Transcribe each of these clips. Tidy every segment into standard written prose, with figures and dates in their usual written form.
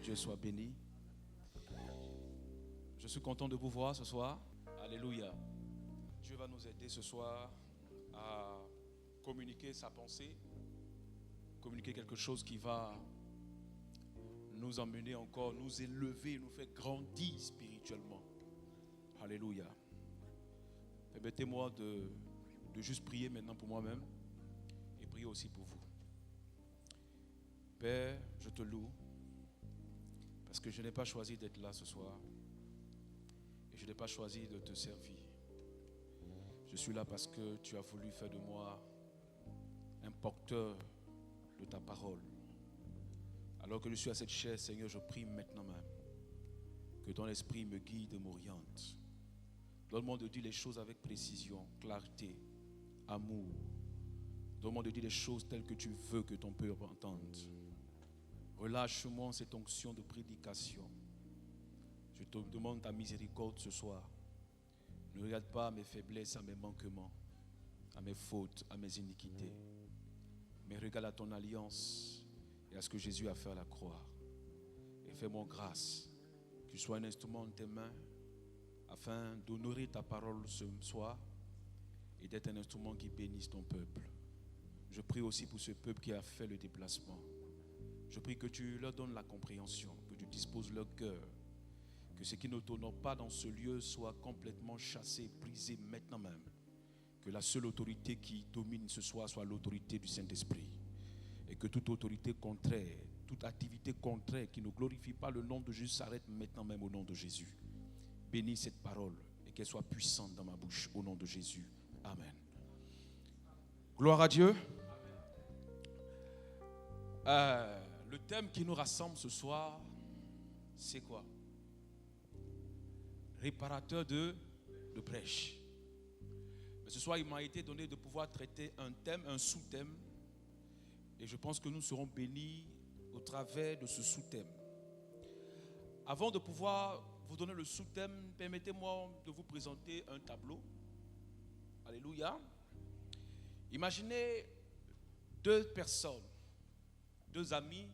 Dieu soit béni. Je suis content de vous voir ce soir. Alléluia. Dieu va nous aider ce soir à communiquer sa pensée, communiquer quelque chose qui va nous emmener encore, nous élever, nous faire grandir spirituellement. Alléluia. Permettez-moi de juste prier maintenant pour moi-même et prier aussi pour vous. Père, je te loue parce que je n'ai pas choisi d'être là ce soir et je n'ai pas choisi de te servir. Je suis là parce que tu as voulu faire de moi un porteur de ta parole. Alors que je suis à cette chaise, Seigneur, je prie maintenant même que ton esprit me guide et m'oriente. Donne-moi de dire les choses avec précision, clarté, amour. Donne-moi de dire les choses telles que tu veux que ton peuple entende. Relâche-moi cette onction de prédication. Je te demande ta miséricorde ce soir. Ne regarde pas à mes faiblesses, à mes manquements, à mes fautes, à mes iniquités. Mais regarde à ton alliance et à ce que Jésus a fait à la croix. Et fais-moi grâce que je sois un instrument de tes mains afin d'honorer ta parole ce soir et d'être un instrument qui bénisse ton peuple. Je prie aussi pour ce peuple qui a fait le déplacement. Je prie que tu leur donnes la compréhension, que tu disposes leur cœur, que ce qui ne t'honore pas dans ce lieu soit complètement chassé, brisé maintenant même. Que la seule autorité qui domine ce soir soit l'autorité du Saint-Esprit. Et que toute autorité contraire, toute activité contraire qui ne glorifie pas le nom de Jésus s'arrête maintenant même au nom de Jésus. Bénis cette parole et qu'elle soit puissante dans ma bouche au nom de Jésus. Amen. Gloire à Dieu. Le thème qui nous rassemble ce soir, c'est quoi? Réparateur de brèches. Mais ce soir, il m'a été donné de pouvoir traiter un thème, un sous-thème. Et je pense que nous serons bénis au travers de ce sous-thème. Avant de pouvoir vous donner le sous-thème, permettez-moi de vous présenter un tableau. Alléluia. Imaginez deux personnes, deux amis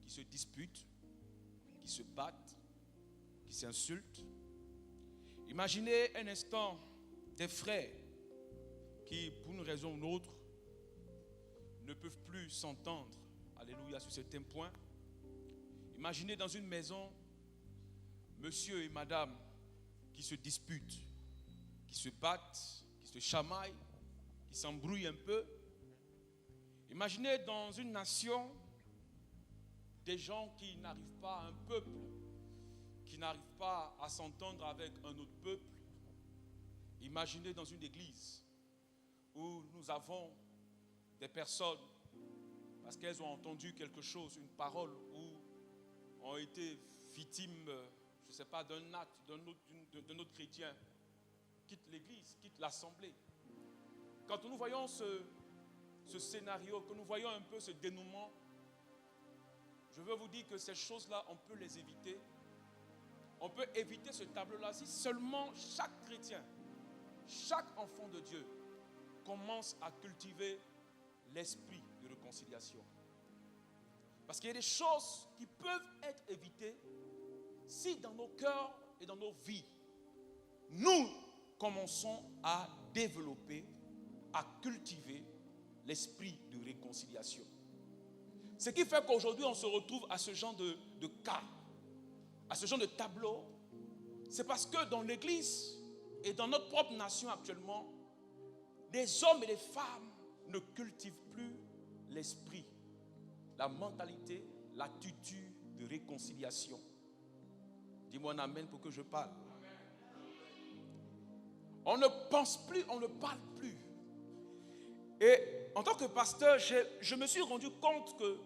qui se disputent, qui se battent, qui s'insultent. Imaginez un instant des frères qui, pour une raison ou une autre, ne peuvent plus s'entendre, alléluia, sur certains points. Imaginez dans une maison, monsieur et madame qui se disputent, qui se battent, qui se chamaillent, qui s'embrouillent un peu. Imaginez dans une nation, des gens qui n'arrivent pas, un peuple qui n'arrive pas à s'entendre avec un autre peuple. Imaginez dans une église où nous avons des personnes, parce qu'elles ont entendu quelque chose, une parole, ou ont été victimes, je ne sais pas, d'un acte d'un autre chrétien, quittent l'église, quittent l'assemblée. Quand nous voyons ce scénario, que nous voyons un peu ce dénouement, je veux vous dire que ces choses-là, on peut les éviter. On peut éviter ce tableau-là si seulement chaque chrétien, chaque enfant de Dieu commence à cultiver l'esprit de réconciliation. Parce qu'il y a des choses qui peuvent être évitées si dans nos cœurs et dans nos vies, nous commençons à développer, à cultiver l'esprit de réconciliation. Ce qui fait qu'aujourd'hui on se retrouve à ce genre de cas, à ce genre de tableau, c'est parce que dans l'église et dans notre propre nation actuellement, les hommes et les femmes ne cultivent plus l'esprit, la mentalité, l'attitude de réconciliation. Dis-moi un amen pour que je parle. On ne pense plus, on ne parle plus. Et en tant que pasteur, je me suis rendu compte que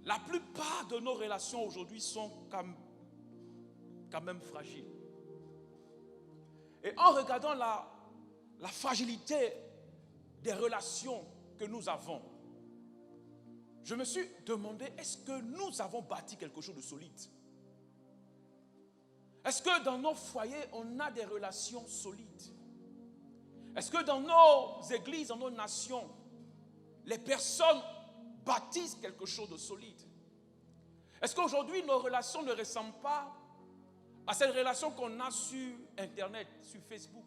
la plupart de nos relations aujourd'hui sont quand même fragiles. Et en regardant la fragilité des relations que nous avons, je me suis demandé, est-ce que nous avons bâti quelque chose de solide? Est-ce que dans nos foyers, on a des relations solides? Est-ce que dans nos églises, dans nos nations, les personnes bâtissent quelque chose de solide? Est-ce qu'aujourd'hui, nos relations ne ressemblent pas à cette relation qu'on a sur Internet, sur Facebook,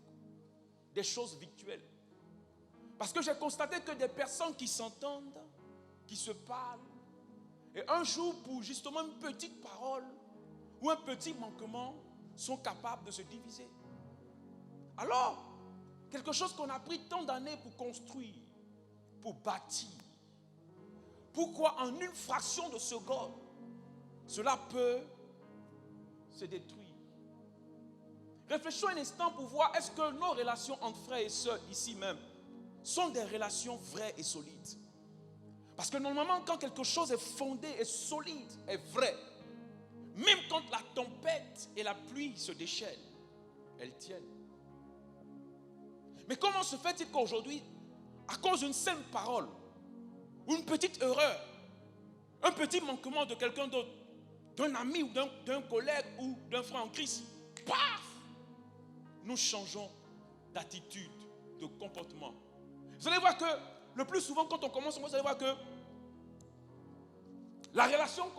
des choses virtuelles? Parce que j'ai constaté que des personnes qui s'entendent, qui se parlent, et un jour, pour justement une petite parole ou un petit manquement, sont capables de se diviser. Alors, quelque chose qu'on a pris tant d'années pour construire, pour bâtir, pourquoi en une fraction de seconde, cela peut se détruire? Réfléchissons un instant pour voir, est-ce que nos relations entre frères et sœurs, ici même, sont des relations vraies et solides? Parce que normalement, quand quelque chose est fondé, est solide, est vrai, même quand la tempête et la pluie se déchaînent, elles tiennent. Mais comment se fait-il qu'aujourd'hui, à cause d'une simple parole, ou une petite erreur, un petit manquement de quelqu'un d'autre, d'un ami ou d'un collègue ou d'un frère en Christ, paf, nous changeons d'attitude, de comportement? Vous allez voir que le plus souvent, quand on commence, vous allez voir que nos relations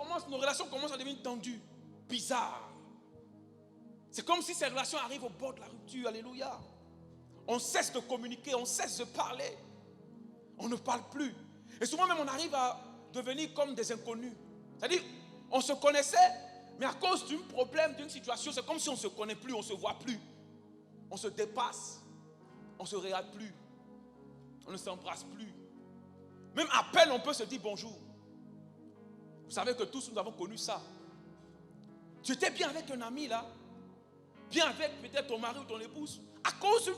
commencent à devenir tendues, bizarres. C'est comme si ces relations arrivent au bord de la rupture. Alléluia. On cesse de communiquer, on cesse de parler. On ne parle plus. Et souvent même, on arrive à devenir comme des inconnus. C'est-à-dire, on se connaissait, mais à cause d'un problème, d'une situation, c'est comme si on ne se connaît plus, on ne se voit plus. On se dépasse. On ne se regarde plus. On ne s'embrasse plus. Même à peine, on peut se dire bonjour. Vous savez que tous nous avons connu ça. Tu étais bien avec un ami là, bien avec peut-être ton mari ou ton épouse, à cause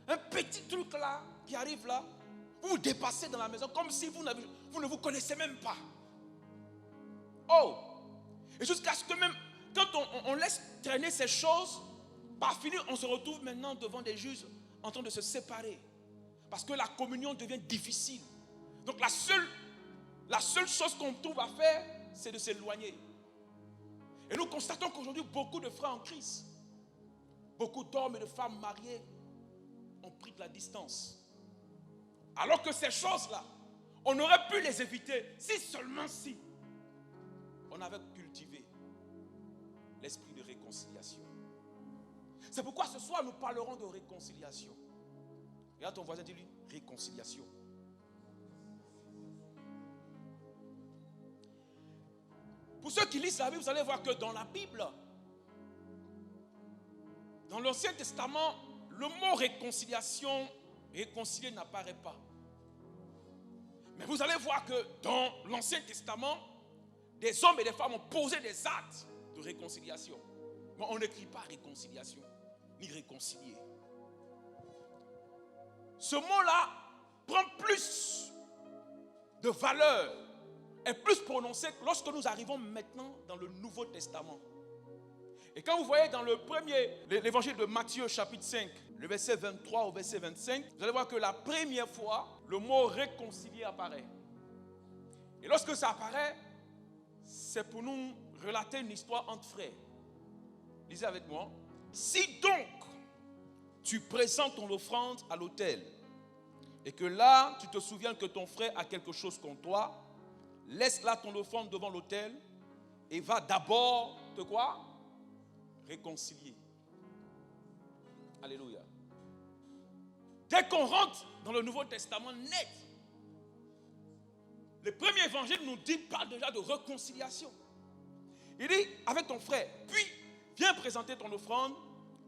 d'un petit truc là qui arrive là, vous vous dépassez dans la maison comme si vous ne vous connaissez même pas. Oh! Et jusqu'à ce que même, quand on laisse traîner ces choses, par finir, on se retrouve maintenant devant des juges en train de se séparer. Parce que la communion devient difficile. Donc la seule chose qu'on trouve à faire, c'est de s'éloigner. Et nous constatons qu'aujourd'hui, beaucoup de frères en Christ, beaucoup d'hommes et de femmes mariés ont pris de la distance. Alors que ces choses-là, on aurait pu les éviter si seulement si on avait cultivé l'esprit de réconciliation. C'est pourquoi ce soir, nous parlerons de réconciliation. Regarde ton voisin, dis-lui, réconciliation. Pour ceux qui lisent la Bible, vous allez voir que dans la Bible, dans l'Ancien Testament, le mot réconciliation, réconcilier n'apparaît pas. Mais vous allez voir que dans l'Ancien Testament, des hommes et des femmes ont posé des actes de réconciliation. Mais on n'écrit pas réconciliation, ni réconcilier. Ce mot-là prend plus de valeur, est plus prononcé lorsque nous arrivons maintenant dans le Nouveau Testament. Et quand vous voyez dans l'évangile de Matthieu chapitre 5, le verset 23 au verset 25, vous allez voir que la première fois, le mot réconcilier apparaît. Et lorsque ça apparaît, c'est pour nous relater une histoire entre frères. Lisez avec moi. Si donc tu présentes ton offrande à l'autel et que là tu te souviens que ton frère a quelque chose contre toi, laisse là ton offrande devant l'autel et va d'abord te quoi? Réconcilier. Alléluia. Dès qu'on rentre dans le Nouveau Testament net, le premier évangile parle déjà de réconciliation. Il dit avec ton frère, puis viens présenter ton offrande,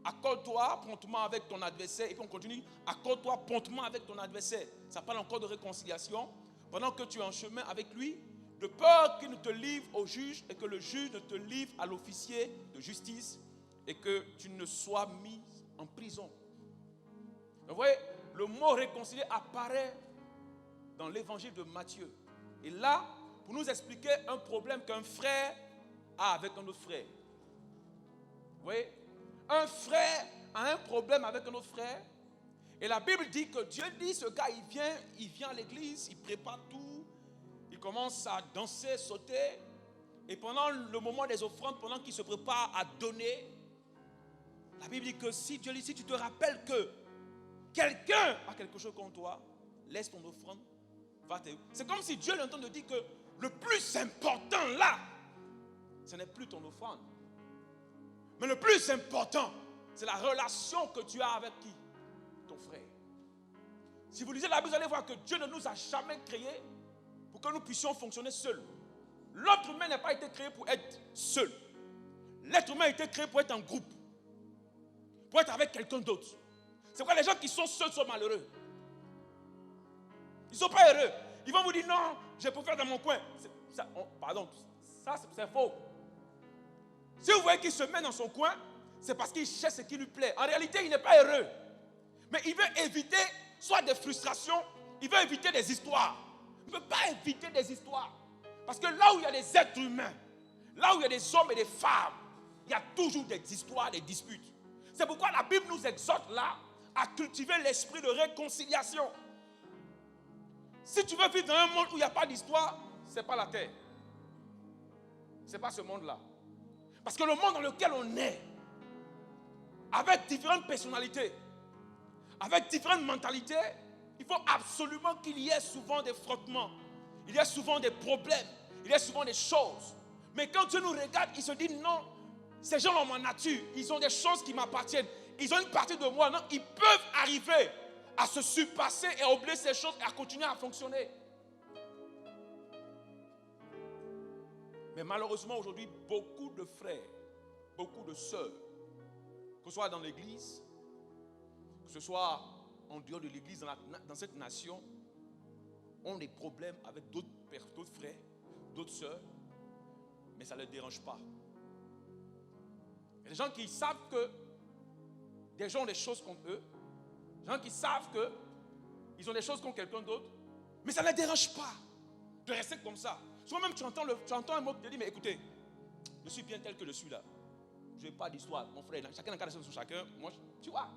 accorde-toi promptement avec ton adversaire, et puis on continue, accorde-toi promptement avec ton adversaire. Ça parle encore de réconciliation. Pendant que tu es en chemin avec lui, de peur qu'il ne te livre au juge et que le juge ne te livre à l'officier de justice et que tu ne sois mis en prison. Vous voyez, le mot réconcilier apparaît dans l'évangile de Matthieu. Et là, pour nous expliquer un problème qu'un frère a avec un autre frère. Vous voyez, un frère a un problème avec un autre frère. Et la Bible dit que Dieu dit, ce gars, il vient à l'église, il prépare tout, il commence à danser, sauter. Et pendant le moment des offrandes, pendant qu'il se prépare à donner, la Bible dit que si Dieu dit, si tu te rappelles que quelqu'un a quelque chose contre toi, laisse ton offrande, va te... C'est comme si Dieu est en train de dire que le plus important là, ce n'est plus ton offrande. Mais le plus important, c'est la relation que tu as avec qui? Ton frère. Si vous lisez la Bible, vous allez voir que Dieu ne nous a jamais créés pour que nous puissions fonctionner seuls. L'être humain n'a pas été créé pour être seul. L'être humain a été créé pour être en groupe. Pour être avec quelqu'un d'autre. C'est pourquoi les gens qui sont seuls sont malheureux. Ils ne sont pas heureux. Ils vont vous dire non, je préfère dans mon coin. Pardon, ça c'est faux. Si vous voyez qu'il se met dans son coin, c'est parce qu'il cherche ce qui lui plaît. En réalité, il n'est pas heureux. Mais il veut éviter soit des frustrations, il veut éviter des histoires. Il ne peut pas éviter des histoires. Parce que là où il y a des êtres humains, là où il y a des hommes et des femmes, il y a toujours des histoires, des disputes. C'est pourquoi la Bible nous exhorte là à cultiver l'esprit de réconciliation. Si tu veux vivre dans un monde où il n'y a pas d'histoire, ce n'est pas la terre. Ce n'est pas ce monde-là. Parce que le monde dans lequel on est, avec différentes personnalités, avec différentes mentalités, il faut absolument qu'il y ait souvent des frottements. Il y a souvent des problèmes. Il y a souvent des choses. Mais quand Dieu nous regarde, il se dit non, ces gens ont ma nature. Ils ont des choses qui m'appartiennent. Ils ont une partie de moi. Non, ils peuvent arriver à se surpasser et à oublier ces choses et à continuer à fonctionner. Mais malheureusement aujourd'hui, beaucoup de frères, beaucoup de sœurs, que ce soit dans l'église, que ce soit en dehors de l'église, dans cette nation, ont des problèmes avec d'autres frères, d'autres sœurs, mais ça ne les dérange pas. Il y a des gens qui savent que des gens ont des choses contre eux, des gens qui savent qu'ils ont des choses contre quelqu'un d'autre, mais ça ne les dérange pas de rester comme ça. Souvent même tu entends un mot qui te dit, mais écoutez, je suis bien tel que je suis là. Je n'ai pas d'histoire, mon frère, chacun a un cas sur chacun. Moi, tu vois,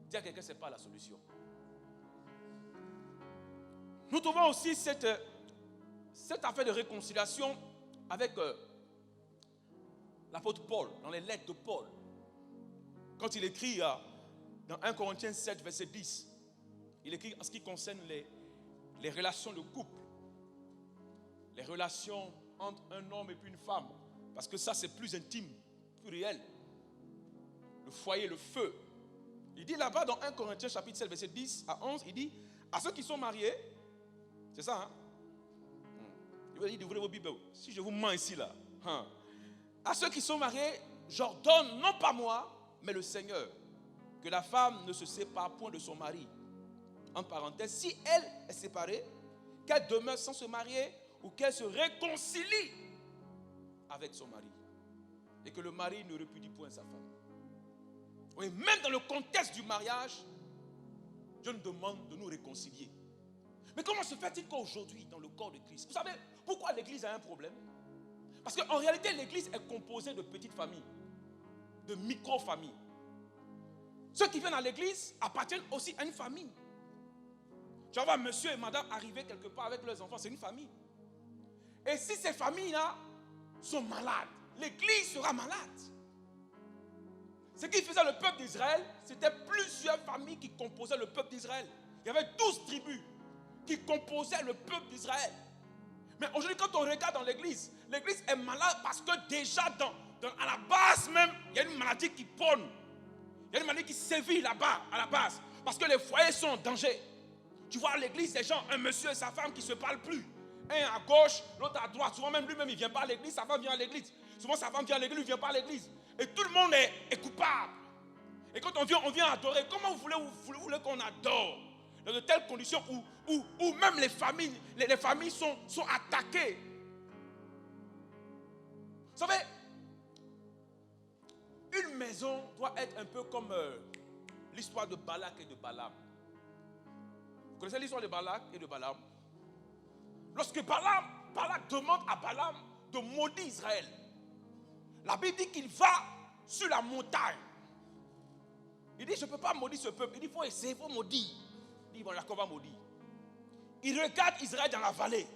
dire à quelqu'un, ce n'est pas la solution. Nous trouvons aussi cette affaire de réconciliation avec l'apôtre Paul, dans les lettres de Paul. Quand il écrit dans 1 Corinthiens 7, verset 10, il écrit en ce qui concerne les relations de couple, les relations entre un homme et puis une femme, parce que ça c'est plus intime, plus réel. Le foyer, le feu. Il dit là-bas dans 1 Corinthiens chapitre 7, verset 10 à 11, il dit, à ceux qui sont mariés, c'est ça, hein? Il veut dire, ouvrez vos Bibles. Si je vous mens ici, là, hein? À ceux qui sont mariés, j'ordonne, non pas moi, mais le Seigneur, que la femme ne se sépare point de son mari. En parenthèse, si elle est séparée, qu'elle demeure sans se marier ou qu'elle se réconcilie avec son mari. Et que le mari ne répudie point sa femme. Oui, même dans le contexte du mariage, Dieu nous demande de nous réconcilier. Mais comment se fait-il qu'aujourd'hui, dans le corps de Christ, vous savez pourquoi l'église a un problème? Parce qu'en réalité, l'église est composée de petites familles, de micro-familles. Ceux qui viennent à l'église appartiennent aussi à une famille. Tu vas voir monsieur et madame arriver quelque part avec leurs enfants, c'est une famille. Et si ces familles-là sont malades, l'église sera malade. Ce qui faisait le peuple d'Israël, c'était plusieurs familles qui composaient le peuple d'Israël. Il y avait 12 tribus qui composaient le peuple d'Israël. Mais aujourd'hui, quand on regarde dans l'église est malade parce que déjà à la base même, il y a une maladie qui prône. Il y a une maladie qui sévit là-bas, à la base. Parce que les foyers sont en danger. Tu vois à l'église, des gens, un monsieur et sa femme qui ne se parlent plus. Un à gauche, l'autre à droite. Souvent même lui-même, il ne vient pas à l'église, sa femme vient à l'église. Souvent sa femme vient à l'église, lui ne vient pas à l'église. Et tout le monde est coupable. Et quand on vient adorer, comment vous voulez qu'on adore? Dans de telles conditions où même les familles sont attaquées. Vous savez, une maison doit être un peu comme l'histoire de Balak et de Balaam. Vous connaissez l'histoire de Balak et de Balaam? Lorsque Balak demande à Balaam de maudire Israël, la Bible dit qu'il va sur la montagne. Il dit, je ne peux pas maudire ce peuple. Il dit, il faut essayer, il faut maudire. Il dit, bon, d'accord, on va maudire. Il regarde Israël dans la vallée.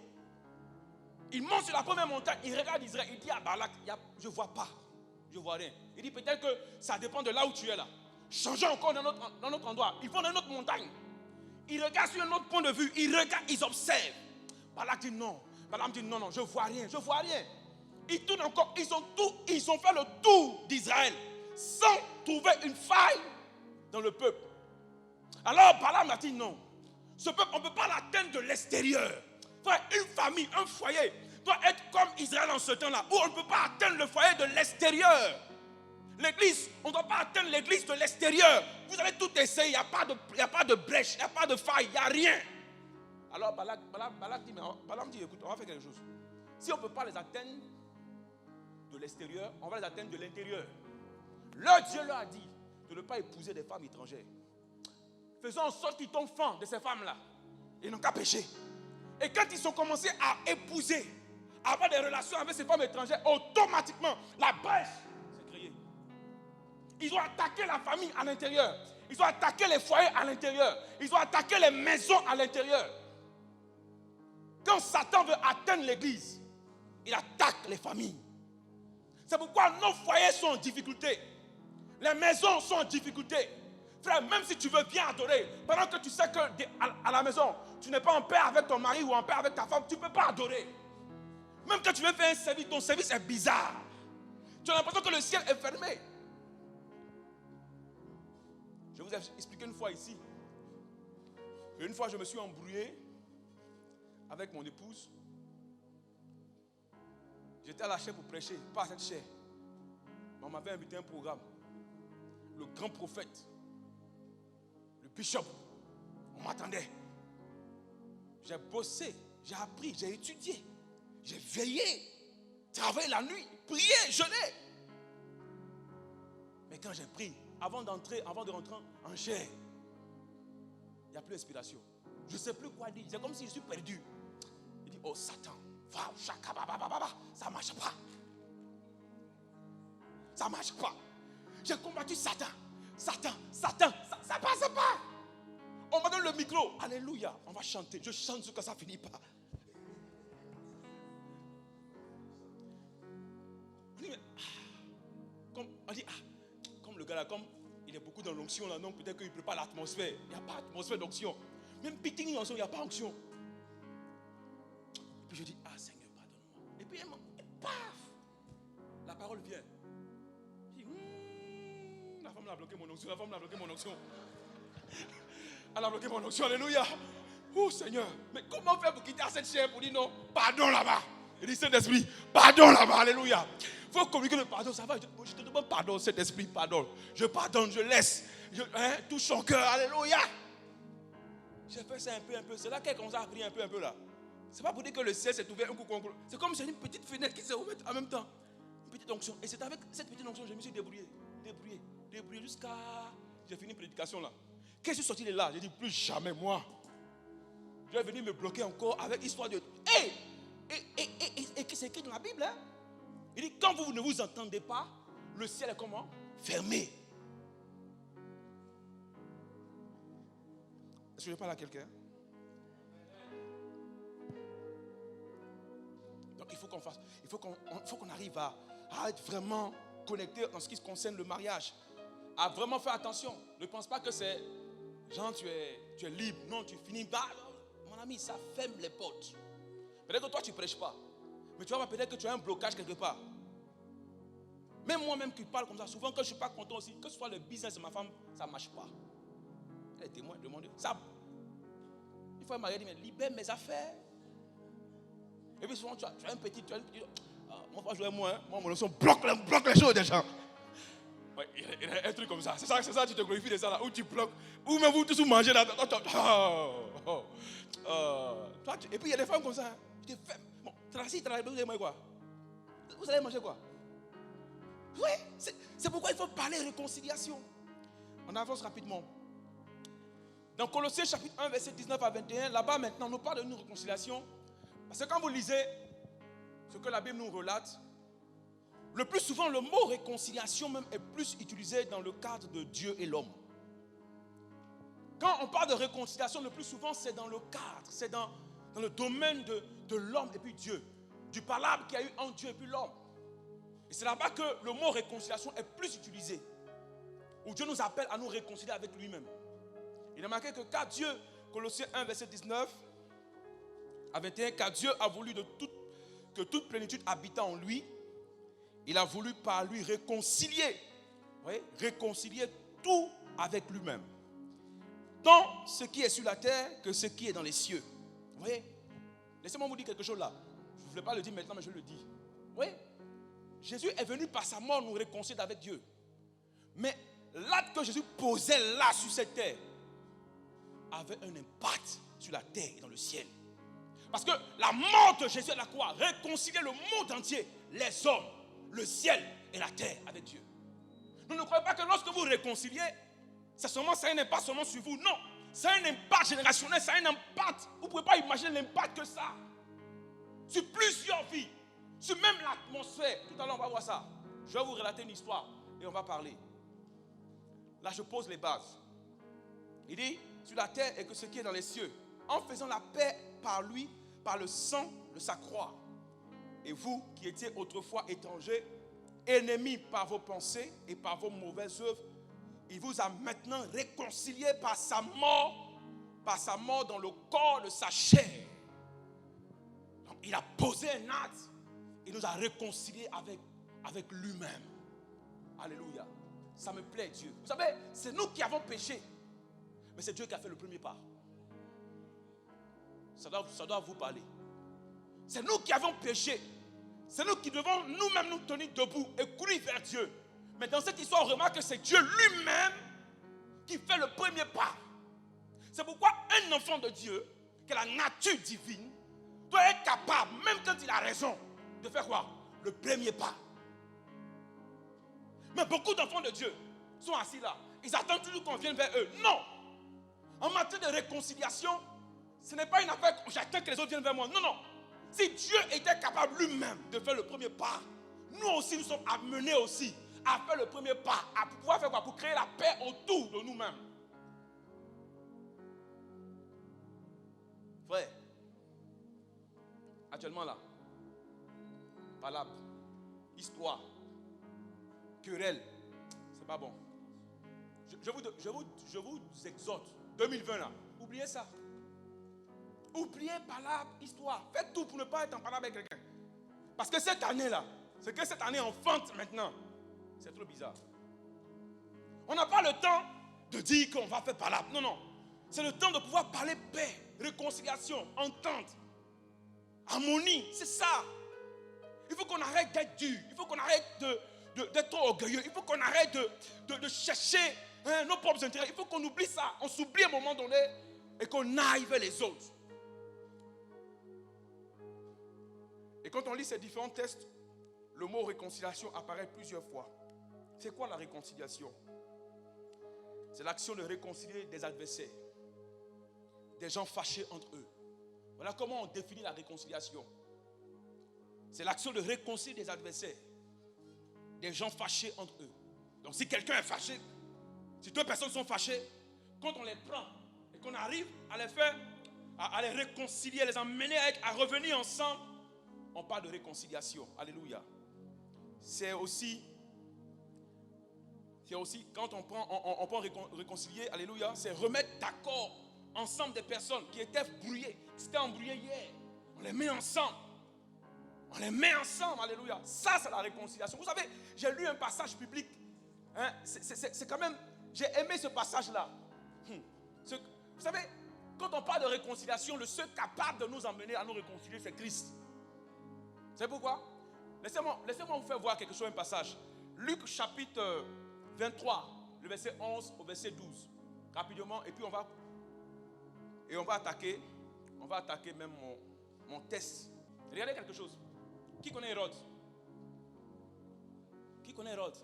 Il monte sur la première montagne, il regarde Israël, il dit à Balak, je ne vois pas, je ne vois rien. Il dit, peut-être que ça dépend de là où tu es là. Changeons encore dans notre endroit. Ils vont dans notre montagne. Ils regardent sur un autre point de vue, ils regardent, ils observent. Balak dit, non, Balaam dit non, je ne vois rien, Ils tournent encore, ils ont fait le tour d'Israël sans trouver une faille dans le peuple. Alors Balaam a dit non, ce peuple, on ne peut pas l'atteindre de l'extérieur. Frère, une famille, un foyer doit être comme Israël en ce temps-là, où on ne peut pas atteindre le foyer de l'extérieur. L'église, on ne doit pas atteindre l'église de l'extérieur. Vous allez tout essayer, il n'y a pas de brèche, il n'y a pas de faille, il n'y a rien. Alors Balaam dit, écoute, on va faire quelque chose. Si on ne peut pas les atteindre de l'extérieur, on va les atteindre de l'intérieur. Leur Dieu leur a dit de ne pas épouser des femmes étrangères. Faisons en sorte qu'ils tombent fan de ces femmes-là. Ils n'ont qu'à pécher. Et quand ils ont commencé à épouser, à avoir des relations avec ces femmes étrangères, automatiquement, la brèche s'est créée. Ils ont attaqué la famille à l'intérieur. Ils ont attaqué les foyers à l'intérieur. Ils ont attaqué les maisons à l'intérieur. Quand Satan veut atteindre l'église, il attaque les familles. C'est pourquoi nos foyers sont en difficulté. Les maisons sont en difficulté. Frère, même si tu veux bien adorer, pendant que tu sais qu'à la maison, tu n'es pas en paix avec ton mari ou en paix avec ta femme, tu ne peux pas adorer. Même quand tu veux faire un service, ton service est bizarre. Tu as l'impression que le ciel est fermé. Je vous ai expliqué une fois ici. Une fois, je me suis embrouillé avec mon épouse. J'étais à la chaire pour prêcher, pas à cette chaire. On m'avait invité à un programme. Le grand prophète, le bishop, on m'attendait. J'ai bossé, j'ai appris, j'ai étudié, j'ai veillé, travaillé la nuit, prié, jeûné. Mais quand j'ai prié, avant de rentrer en chair, il n'y a plus d'inspiration. Je ne sais plus quoi dire, c'est comme si je suis perdu. Il dit, oh Satan, va, ça ne marche pas. Ça ne marche pas. J'ai combattu Satan. Ça ne passe pas. On me donne le micro. Alléluia. On va chanter. Je chante jusqu'à ça ne finit pas. On dit, comme le gars là, comme il est beaucoup dans l'onction là, donc peut-être qu'il prépare l'atmosphère. Il n'y a pas d'atmosphère d'onction. Même pitting l'onction, il n'y a pas d'onction. Puis je dis, Seigneur, pardonne-moi. Et puis, paf, la parole vient. Je dis, la femme l'a bloqué mon onction, Elle a bloqué mon onction, alléluia. Oh Seigneur, mais comment faire pour quitter cette chair pour dire non, pardon là-bas. Il dit, Saint-Esprit, pardon là-bas, alléluia. Il faut communiquer le pardon, ça va, je te demande pardon, Saint-Esprit, pardon. Je pardonne, je laisse, touche son cœur, alléluia. J'ai fait ça un peu, c'est là qu'elle commence à prier un peu là. C'est pas pour dire que le ciel s'est ouvert un coup. C'est comme si c'est une petite fenêtre qui s'est ouverte en même temps. Une petite onction. Et c'est avec cette petite onction que je me suis débrouillé jusqu'à... J'ai fini une prédication là. Qu'est-ce que je suis sorti de là? J'ai dit plus jamais moi. Je vais venir me bloquer encore avec l'histoire de... Et c'est écrit dans la Bible. Hein? Il dit quand vous ne vous entendez pas, le ciel est comment? Fermé. Est-ce que je parle à quelqu'un? Donc il faut qu'on arrive à être vraiment connecté en ce qui concerne le mariage. À vraiment faire attention. Ne pense pas que c'est genre tu es libre. Non, tu finis pas. Mon ami, ça ferme les portes. Peut-être que toi tu ne prêches pas. Mais tu vois peut-être que tu as un blocage quelque part. Même moi-même qui parle comme ça, souvent quand je ne suis pas content aussi, que ce soit le business de ma femme, ça ne marche pas. Elle est témoin de mon Dieu. Ça, il faut marier, mais libère mes affaires. Et puis souvent tu as un petit, mon frère jouait moi, mon notion bloque les choses des gens. Ouais, il y a un truc comme ça. C'est ça, tu te glorifies de ça là, où tu bloques, ou même vous tous vous mangez là. Et puis il y a des femmes comme ça. Tu te fais, bon, Tracy, vous allez manger quoi? Vous allez manger quoi? Oui, c'est pourquoi il faut parler réconciliation. On avance rapidement. Dans Colossiens chapitre 1, verset 19 à 21, là-bas maintenant, on nous parle d'une réconciliation. Parce que quand vous lisez ce que la Bible nous relate, le plus souvent, le mot réconciliation même est plus utilisé dans le cadre de Dieu et l'homme. Quand on parle de réconciliation, le plus souvent, c'est dans le cadre, c'est dans le domaine de l'homme et puis Dieu. Du parlable qu'il y a eu entre Dieu et puis l'homme. Et c'est là-bas que le mot réconciliation est plus utilisé. Où Dieu nous appelle à nous réconcilier avec lui-même. Il a marqué que car Dieu, Colossiens 1, verset 19, à 21, car Dieu a voulu que toute plénitude habitant en lui. Il a voulu par lui réconcilier, réconcilier tout avec lui-même. Tant ce qui est sur la terre que ce qui est dans les cieux. Vous voyez? Laissez-moi vous dire quelque chose là. Je ne voulais pas le dire maintenant, mais je le dis. Vous voyez? Jésus est venu par sa mort nous réconcilier avec Dieu. Mais l'acte que Jésus posait là sur cette terre avait un impact sur la terre et dans le ciel. Parce que la mort de Jésus à la croix réconciliait le monde entier, les hommes, le ciel et la terre avec Dieu. Nous ne croyez pas que lorsque vous réconciliez, ça a un impact seulement sur vous. Non, ça a un impact générationnel, ça a un impact. Vous ne pouvez pas imaginer l'impact que ça a sur plusieurs vies, sur même l'atmosphère. Tout à l'heure, on va voir ça. Je vais vous relater une histoire et on va parler. Là, je pose les bases. Il dit, sur la terre et que ce qui est dans les cieux, en faisant la paix par lui, par le sang de sa croix. Et vous qui étiez autrefois étrangers, ennemis par vos pensées et par vos mauvaises œuvres, il vous a maintenant réconciliés par sa mort dans le corps de sa chair. Donc, il a posé un acte, il nous a réconciliés avec lui-même. Alléluia. Ça me plaît, Dieu. Vous savez, c'est nous qui avons péché, mais c'est Dieu qui a fait le premier pas. Ça doit vous parler. C'est nous qui avons péché. C'est nous qui devons nous-mêmes nous tenir debout et courir vers Dieu. Mais dans cette histoire, on remarque que c'est Dieu lui-même qui fait le premier pas. C'est pourquoi un enfant de Dieu, qui a la nature divine, doit être capable, même quand il a raison, de faire quoi? Le premier pas. Mais beaucoup d'enfants de Dieu sont assis là. Ils attendent toujours qu'on vienne vers eux. Non! En matière de réconciliation, ce n'est pas une affaire où j'attends que les autres viennent vers moi. Non, non. Si Dieu était capable lui-même de faire le premier pas, nous aussi nous sommes amenés aussi à faire le premier pas, à pouvoir faire quoi? Pour créer la paix autour de nous-mêmes. Frère, actuellement là, palabre, histoire, querelle, c'est pas bon. Je vous exhorte, 2020 là, oubliez ça. Oubliez palabre, histoire. Faites tout pour ne pas être en palabre avec quelqu'un. Parce que cette année-là, ce que cette année enfante maintenant, c'est trop bizarre. On n'a pas le temps de dire qu'on va faire palabre. Non, non. C'est le temps de pouvoir parler paix, réconciliation, entente, harmonie. C'est ça. Il faut qu'on arrête d'être dur. Il faut qu'on arrête d'être trop orgueilleux. Il faut qu'on arrête de chercher nos propres intérêts. Il faut qu'on oublie ça. On s'oublie à un moment donné et qu'on aille vers les autres. Et quand on lit ces différents textes, le mot réconciliation apparaît plusieurs fois. C'est quoi la réconciliation? C'est l'action de réconcilier des adversaires, des gens fâchés entre eux. Voilà comment on définit la réconciliation. C'est l'action de réconcilier des adversaires, des gens fâchés entre eux. Donc si quelqu'un est fâché, si deux personnes sont fâchées, quand on les prend et qu'on arrive à les faire, à les réconcilier, à les emmener à revenir ensemble, on parle de réconciliation. Alléluia. C'est aussi quand on prend réconcilier, alléluia, c'est remettre d'accord ensemble des personnes qui étaient brouillées, qui s'étaient embrouillées hier. On les met ensemble. On les met ensemble, alléluia. Ça, c'est la réconciliation. Vous savez, j'ai lu un passage biblique. Hein, c'est quand même, j'ai aimé ce passage-là. Vous savez, quand on parle de réconciliation, le seul capable de nous emmener à nous réconcilier, c'est Christ. C'est pourquoi? Laissez-moi vous faire voir quelque chose, un passage. Luc chapitre 23, le verset 11 au verset 12. Rapidement, et puis on va attaquer même mon test. Regardez quelque chose. Qui connaît Hérode? Qui connaît Hérode?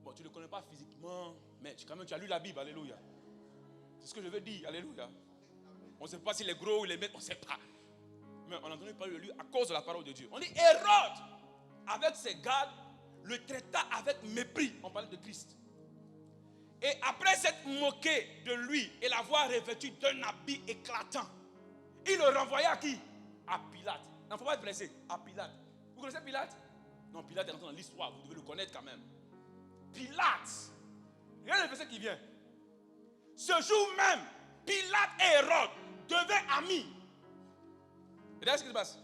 Bon, tu ne le connais pas physiquement, mais quand même tu as lu la Bible, alléluia. C'est ce que je veux dire, alléluia. On ne sait pas s'il est gros ou il est maigre, on ne sait pas. Mais on a entendu parler de lui à cause de la parole de Dieu. On dit Hérode, avec ses gardes, le traita avec mépris. On parle de Christ. Et après s'être moqué de lui et l'avoir revêtu d'un habit éclatant, il le renvoya à qui? À Pilate. Il ne faut pas être blessé. À Pilate. Vous connaissez Pilate? Non, Pilate est rentré dans l'histoire. Vous devez le connaître quand même. Pilate. Regardez le verset qui vient. Ce jour même, Pilate et Hérode devaient amis. Regardez ce qui se passe.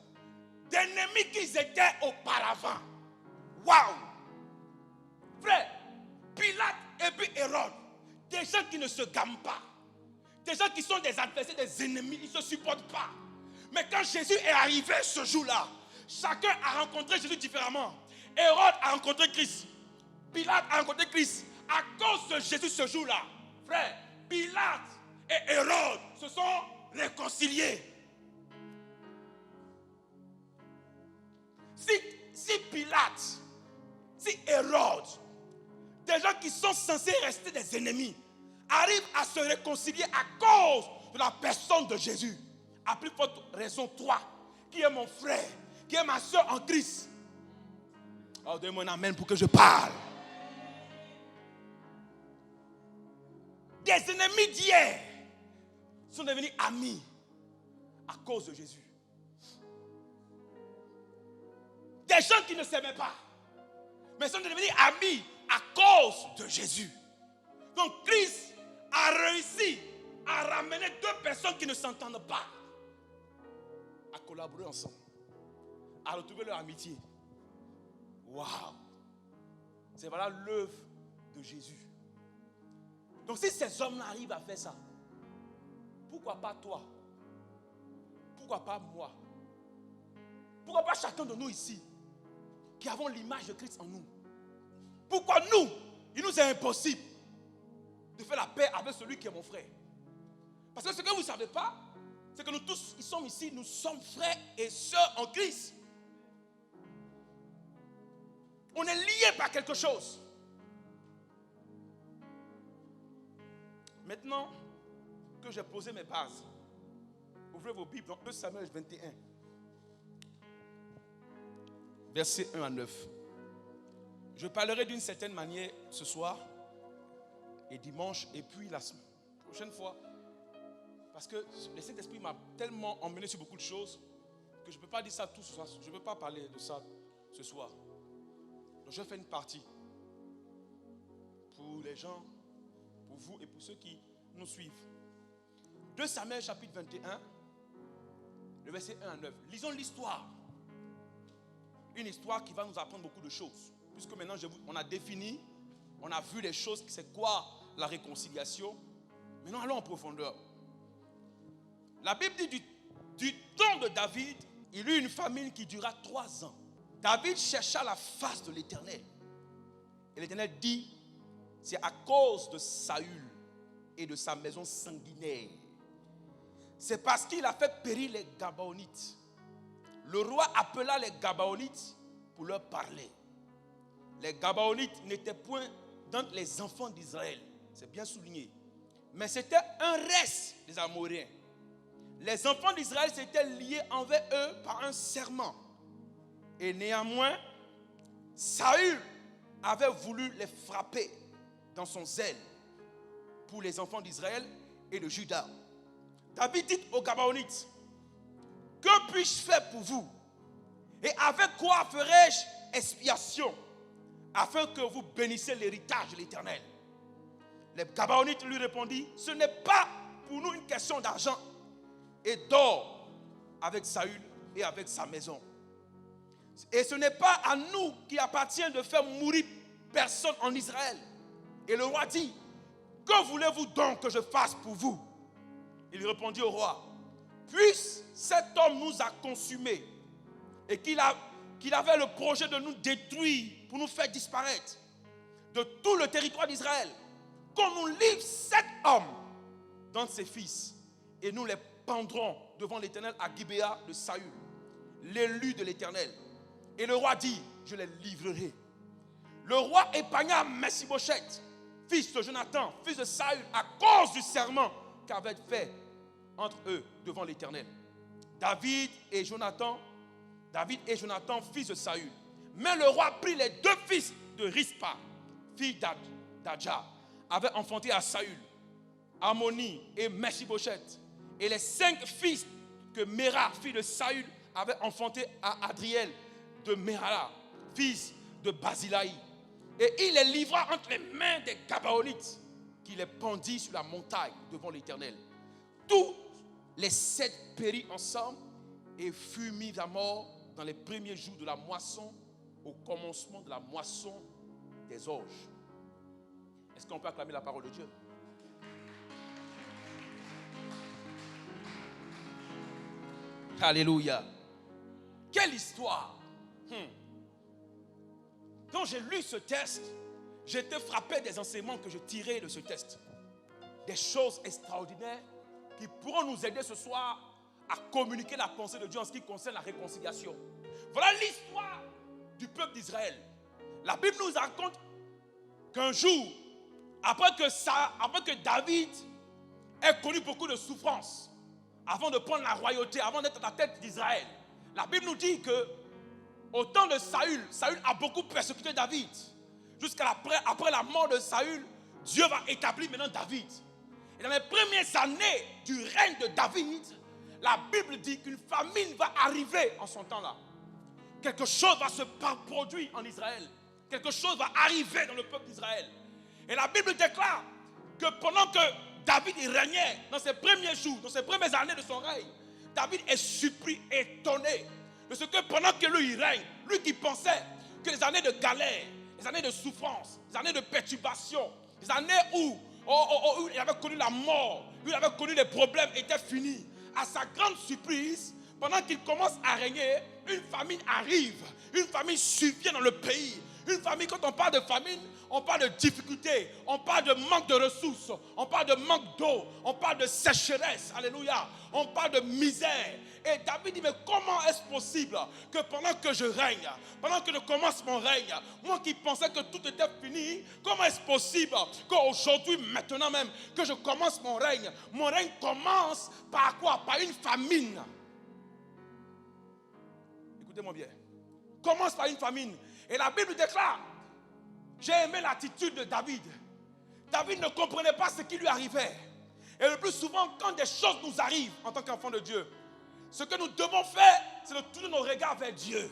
D'ennemis qu'ils étaient auparavant. Waouh! Frère, Pilate et puis Hérode, des gens qui ne se gament pas. Des gens qui sont des adversaires, des ennemis, ils ne se supportent pas. Mais quand Jésus est arrivé ce jour-là, chacun a rencontré Jésus différemment. Hérode a rencontré Christ. Pilate a rencontré Christ. À cause de Jésus ce jour-là, frère, Pilate et Hérode se sont réconciliés. Si Pilate, si Hérode, des gens qui sont censés rester des ennemis, arrivent à se réconcilier à cause de la personne de Jésus, à plus forte raison, toi, qui est mon frère, qui est ma soeur en Christ. Oh, donne-moi un amen pour que je parle. Des ennemis d'hier sont devenus amis à cause de Jésus. Des gens qui ne s'aimaient pas, mais sont devenus amis à cause de Jésus. Donc Christ a réussi à ramener deux personnes qui ne s'entendent pas à collaborer ensemble, à retrouver leur amitié. Waouh! C'est voilà l'œuvre de Jésus. Donc si ces hommes arrivent à faire ça, pourquoi pas toi? Pourquoi pas moi? Pourquoi pas chacun de nous ici qui avons l'image de Christ en nous? Pourquoi nous, il nous est impossible de faire la paix avec celui qui est mon frère? Parce que ce que vous ne savez pas, c'est que nous tous, ils sommes ici, nous sommes frères et sœurs en Christ. On est liés par quelque chose. Maintenant que j'ai posé mes bases, ouvrez vos Bibles dans 2 Samuel 21, versets 1 à 9. Je parlerai d'une certaine manière ce soir et dimanche et puis la prochaine fois. Parce que le Saint-Esprit m'a tellement emmené sur beaucoup de choses que je ne peux pas dire ça tout ce soir. Je ne peux pas parler de ça ce soir. Donc je fais une partie pour les gens, pour vous et pour ceux qui nous suivent. 2 Samuel chapitre 21, le verset 1 à 9. Lisons l'histoire. Une histoire qui va nous apprendre beaucoup de choses. Puisque maintenant on a défini, on a vu les choses, c'est quoi la réconciliation. Maintenant allons en profondeur. La Bible dit du temps de David, il eut une famine qui dura 3 ans. David chercha la face de l'Éternel. Et l'Éternel dit, c'est à cause de Saül et de sa maison sanguinaire. C'est parce qu'il a fait périr les Gabaonites. Le roi appela les Gabaonites pour leur parler. Les Gabaonites n'étaient point d'entre les enfants d'Israël. C'est bien souligné. Mais c'était un reste des Amoréens. Les enfants d'Israël s'étaient liés envers eux par un serment. Et néanmoins, Saül avait voulu les frapper dans son zèle pour les enfants d'Israël et de Juda. David dit aux Gabaonites, que puis-je faire pour vous? Et avec quoi ferai-je expiation afin que vous bénissiez l'héritage de l'Éternel? Les Gabaonites lui répondirent, ce n'est pas pour nous une question d'argent et d'or avec Saül et avec sa maison. Et ce n'est pas à nous qui appartient de faire mourir personne en Israël. Et le roi dit, que voulez-vous donc que je fasse pour vous? Il répondit au roi, puisse cet homme nous a consumés et qu'il avait le projet de nous détruire pour nous faire disparaître de tout le territoire d'Israël, qu'on nous livre 7 hommes dans ses fils et nous les pendrons devant l'Éternel à Gibéa de Saül, l'élu de l'Éternel. Et le roi dit, je les livrerai. Le roi épargna Mephibosheth, fils de Jonathan, fils de Saül, à cause du serment qu'avait fait entre eux devant l'Éternel. David et Jonathan, fils de Saül. Mais le roi prit les 2 fils de Rispa, fille d'Adja, avait enfanté à Saül, Ammoni et Mephibosheth, et les 5 fils que Méra, fille de Saül, avait enfanté à Adriel de Mérala, fils de Bazilaï. Et il les livra entre les mains des Gabaonites, qui les pendit sur la montagne devant l'Éternel. Tous les 7 périrent ensemble, et fut mis à mort dans les premiers jours de la moisson, au commencement de la moisson des orges. Est-ce qu'on peut acclamer la parole de Dieu? Alléluia. Quelle histoire! Quand j'ai lu ce texte, j'étais frappé des enseignements que je tirais de ce texte. Des choses extraordinaires qui pourront nous aider ce soir à communiquer la pensée de Dieu en ce qui concerne la réconciliation. Voilà l'histoire du peuple d'Israël. La Bible nous raconte qu'un jour, après que David ait connu beaucoup de souffrances, avant de prendre la royauté, avant d'être à la tête d'Israël, la Bible nous dit que au temps de Saül, Saül a beaucoup persécuté David. Après la mort de Saül, Dieu va établir maintenant David. Et dans les premières années du règne de David, la Bible dit qu'une famine va arriver en son temps-là. Quelque chose va se produire en Israël. Quelque chose va arriver dans le peuple d'Israël. Et la Bible déclare que pendant que David régnait, dans ses premiers jours, dans ses premières années de son règne, David est surpris, étonné de ce que pendant que lui il règne, lui qui pensait que les années de galère, les années de souffrance, les années de perturbation, les années où il avait connu la mort, où il avait connu les problèmes étaient finis. À sa grande surprise, pendant qu'il commence à régner, une famine arrive, une famine survient dans le pays. Une famine, quand on parle de famine, on parle de difficulté, on parle de manque de ressources, on parle de manque d'eau, on parle de sécheresse, alléluia, on parle de misère. Et David dit, mais comment est-ce possible que pendant que je règne, pendant que je commence mon règne, moi qui pensais que tout était fini, comment est-ce possible qu'aujourd'hui, maintenant même, que je commence mon règne commence par quoi? Par une famine. Écoutez-moi bien. Commence par une famine. Et la Bible déclare, j'ai aimé l'attitude de David. David ne comprenait pas ce qui lui arrivait. Et le plus souvent, quand des choses nous arrivent en tant qu'enfants de Dieu, ce que nous devons faire, c'est de tourner nos regards vers Dieu,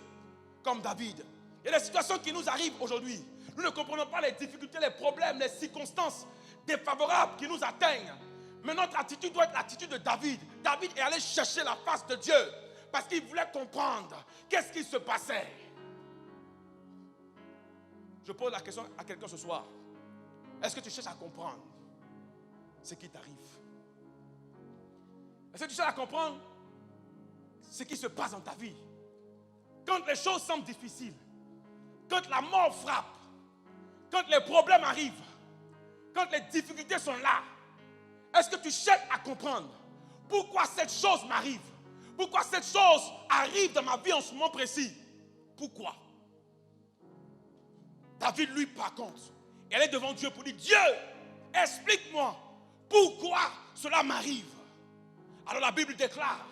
comme David. Il y a des situations qui nous arrivent aujourd'hui. Nous ne comprenons pas les difficultés, les problèmes, les circonstances défavorables qui nous atteignent. Mais notre attitude doit être l'attitude de David. David est allé chercher la face de Dieu parce qu'il voulait comprendre qu'est-ce qui se passait. Je pose la question à quelqu'un ce soir. Est-ce que tu cherches à comprendre ce qui t'arrive? Est-ce que tu cherches à comprendre ce qui se passe dans ta vie? Quand les choses semblent difficiles, quand la mort frappe, quand les problèmes arrivent, quand les difficultés sont là, est-ce que tu cherches à comprendre pourquoi cette chose m'arrive? Pourquoi cette chose arrive dans ma vie en ce moment précis? Pourquoi? David, lui, par contre, il est devant Dieu pour dire, Dieu, explique-moi pourquoi cela m'arrive. Alors la Bible déclare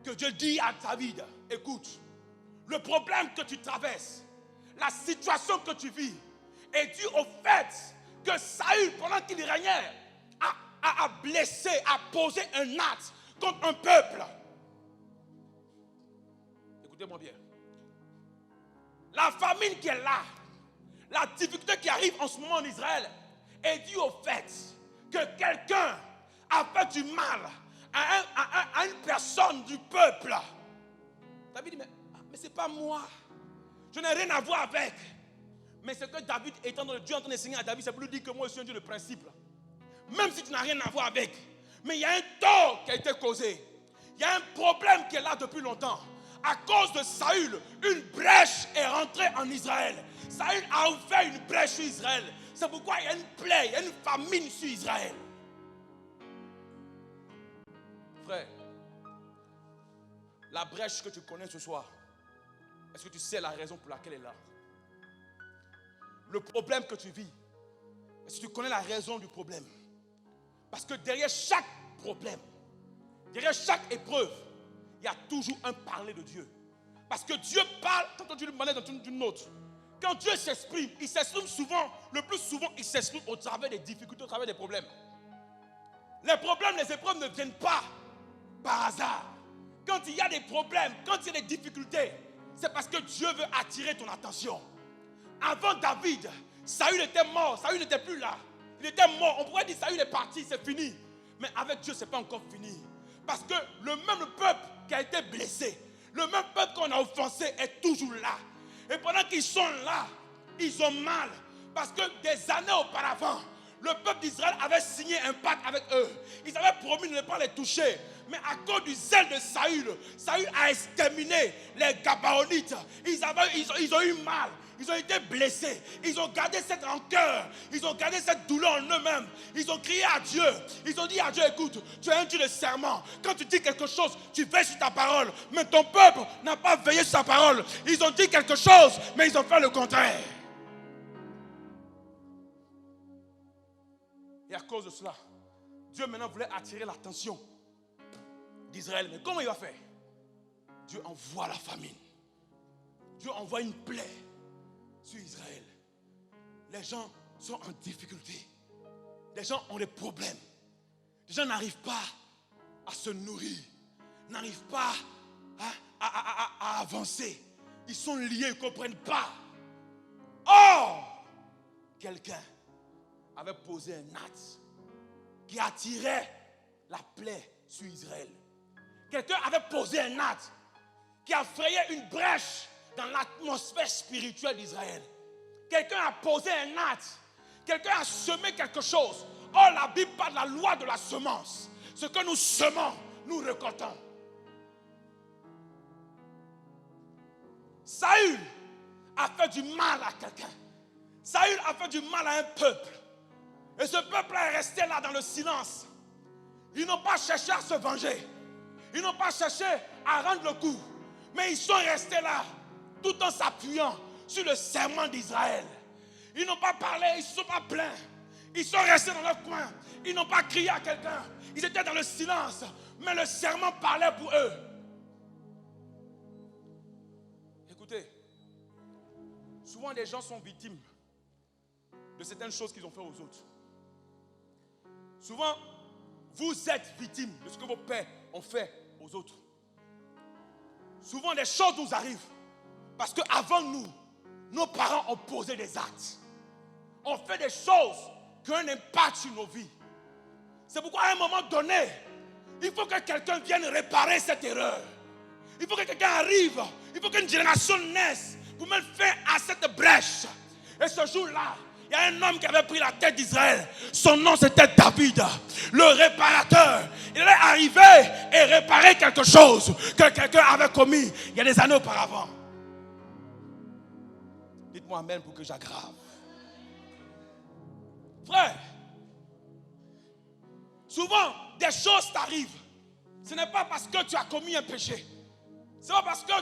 que Dieu dit à David, écoute, le problème que tu traverses, la situation que tu vis, est due au fait que Saül, pendant qu'il régnait, a blessé, a posé un acte contre un peuple. Écoutez-moi bien. La famine qui est là, la difficulté qui arrive en ce moment en Israël est due au fait que quelqu'un a fait du mal à une personne du peuple. David dit, mais c'est pas moi. Je n'ai rien à voir avec. Mais ce que David, étant dans le Dieu en train d'enseigner à David, c'est pour lui dire que moi je suis un Dieu de principe. Même si tu n'as rien à voir avec. Mais il y a un tort qui a été causé. Il y a un problème qui est là depuis longtemps. À cause de Saül, une brèche est rentrée en Israël. Saül a ouvert une brèche sur Israël. C'est pourquoi il y a une plaie, il y a une famine sur Israël. Frère, la brèche que tu connais ce soir, est-ce que tu sais la raison pour laquelle elle est là? Le problème que tu vis, est-ce que tu connais la raison du problème? Parce que derrière chaque problème, derrière chaque épreuve, il y a toujours un parler de Dieu. Parce que Dieu parle, quand Dieu lui manière d'une autre. Quand Dieu s'exprime, il s'exprime souvent, le plus souvent, il s'exprime au travers des difficultés, au travers des problèmes. Les problèmes, les épreuves ne viennent pas par hasard. Quand il y a des problèmes, quand il y a des difficultés, c'est parce que Dieu veut attirer ton attention. Avant David, Saül était mort, Saül n'était plus là. Il était mort, on pourrait dire Saül est parti, c'est fini. Mais avec Dieu, ce n'est pas encore fini. Parce que le même peuple qui a été blessé. Le même peuple qu'on a offensé est toujours là. Et pendant qu'ils sont là, ils ont mal. Parce que des années auparavant, le peuple d'Israël avait signé un pacte avec eux. Ils avaient promis de ne pas les toucher. Mais à cause du zèle de Saül, Saül a exterminé les Gabaonites. Ils ont eu mal. Ils ont été blessés. Ils ont gardé cette rancœur. Ils ont gardé cette douleur en eux-mêmes. Ils ont crié à Dieu. Ils ont dit à Dieu, écoute, tu es un Dieu de serment. Quand tu dis quelque chose, tu veilles sur ta parole. Mais ton peuple n'a pas veillé sur sa parole. Ils ont dit quelque chose, mais ils ont fait le contraire. Et à cause de cela, Dieu maintenant voulait attirer l'attention d'Israël. Mais comment il va faire? Dieu envoie la famine. Dieu envoie une plaie sur Israël. Les gens sont en difficulté. Les gens ont des problèmes. Les gens n'arrivent pas à se nourrir. N'arrivent pas à avancer. Ils sont liés, ils ne comprennent pas. Or, quelqu'un avait posé un acte qui attirait la plaie sur Israël. Quelqu'un avait posé un acte qui a frayé une brèche dans l'atmosphère spirituelle d'Israël. Quelqu'un a posé un acte. Quelqu'un a semé quelque chose. Or, la Bible parle de la loi de la semence. Ce que nous semons, nous récoltons. Saül a fait du mal à quelqu'un. Saül a fait du mal à un peuple. Et ce peuple est resté là dans le silence. Ils n'ont pas cherché à se venger. Ils n'ont pas cherché à rendre le coup. Mais ils sont restés là, tout en s'appuyant sur le serment d'Israël. Ils n'ont pas parlé, ils ne se sont pas plaints. Ils sont restés dans leur coin. Ils n'ont pas crié à quelqu'un. Ils étaient dans le silence. Mais le serment parlait pour eux. Écoutez, souvent les gens sont victimes de certaines choses qu'ils ont fait aux autres. Souvent, vous êtes victime de ce que vos pères ont fait aux autres. Souvent, des choses nous arrivent parce qu'avant nous, nos parents ont posé des actes. On fait des choses qui ont un impact sur nos vies. C'est pourquoi à un moment donné, il faut que quelqu'un vienne réparer cette erreur. Il faut que quelqu'un arrive. Il faut qu'une génération naisse pour mettre fin à cette brèche. Et ce jour-là, il y a un homme qui avait pris la tête d'Israël. Son nom c'était David, le réparateur. Il allait arriver et réparer quelque chose que quelqu'un avait commis il y a des années auparavant. Dites-moi amen pour que j'aggrave. Frère, souvent des choses t'arrivent. Ce n'est pas parce que tu as commis un péché. Ce n'est pas parce que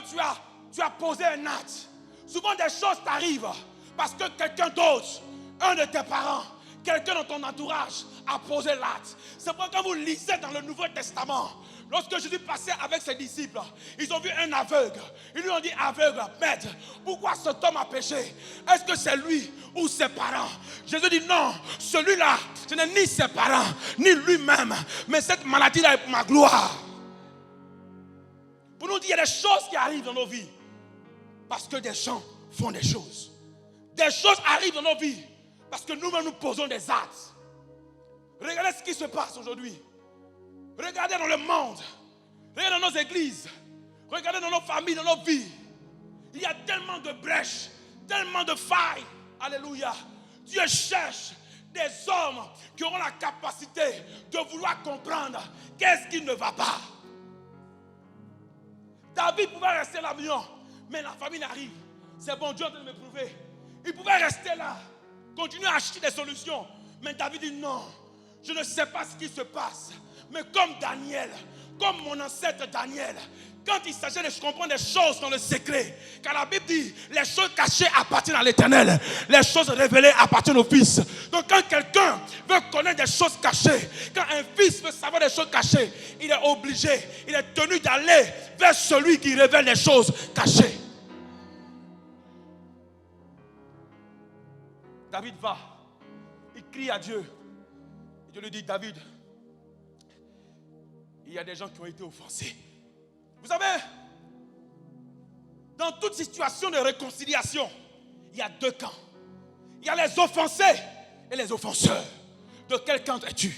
tu as posé un acte. Souvent des choses t'arrivent parce que quelqu'un d'autre, un de tes parents, quelqu'un dans ton entourage a posé l'acte. C'est pourquoi quand vous lisez dans le Nouveau Testament, lorsque Jésus passait avec ses disciples, ils ont vu un aveugle. Ils lui ont dit, aveugle, maître, pourquoi cet homme a péché? Est-ce que c'est lui ou ses parents? Jésus dit non, celui-là, ce n'est ni ses parents, ni lui-même, mais cette maladie-là est pour ma gloire. Pour nous dire, il y a des choses qui arrivent dans nos vies parce que des gens font des choses. Des choses arrivent dans nos vies parce que nous-mêmes nous posons des actes. Regardez ce qui se passe aujourd'hui. Regardez dans le monde. Regardez dans nos églises. Regardez dans nos familles, dans nos vies. Il y a tellement de brèches, tellement de failles. Alléluia. Dieu cherche des hommes qui auront la capacité de vouloir comprendre qu'est-ce qui ne va pas. David pouvait rester là, mais la famine arrive. C'est bon, Dieu est en train de me prouver. Il pouvait rester là, continuer à acheter des solutions. Mais David dit non, je ne sais pas ce qui se passe. Mais comme Daniel, comme mon ancêtre Daniel, quand il s'agit de comprendre des choses dans le secret, car la Bible dit, les choses cachées appartiennent à l'Éternel, les choses révélées appartiennent au Fils. Donc quand quelqu'un veut connaître des choses cachées, quand un fils veut savoir des choses cachées, il est obligé, il est tenu d'aller vers celui qui révèle les choses cachées. David va, il crie à Dieu. Et Dieu lui dit, David, il y a des gens qui ont été offensés. Vous savez, dans toute situation de réconciliation, il y a deux camps. Il y a les offensés et les offenseurs. De quel camp es-tu?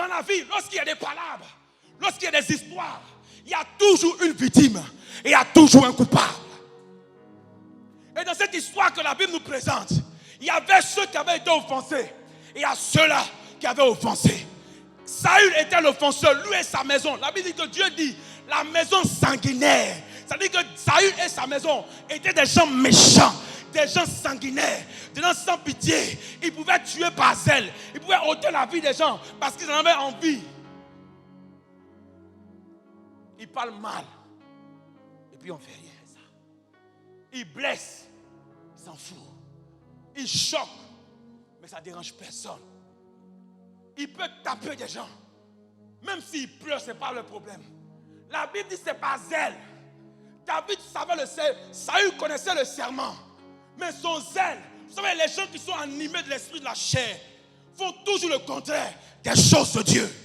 Dans la vie, lorsqu'il y a des palabres, lorsqu'il y a des histoires, il y a toujours une victime et il y a toujours un coupable. Et dans cette histoire que la Bible nous présente, il y avait ceux qui avaient été offensés et il y a ceux-là qui avaient offensé. Saül était l'offenseur, lui et sa maison. La Bible dit que Dieu dit la maison sanguinaire. Ça veut dire que Saül et sa maison étaient des gens méchants, des gens sanguinaires, des gens sans pitié. Ils pouvaient tuer par zèle, ils pouvaient ôter la vie des gens parce qu'ils en avaient envie. Ils parlent mal et puis on ne fait rien de ça. Ils blessent, ils s'en foutent. Ils choquent, mais ça ne dérange personne. Il peut taper des gens. Même s'il pleure, ce n'est pas le problème. La Bible dit que ce n'est pas zèle. David savait le zèle. Saül connaissait le serment. Mais son zèle, vous savez, les gens qui sont animés de l'esprit de la chair font toujours le contraire des choses de Dieu.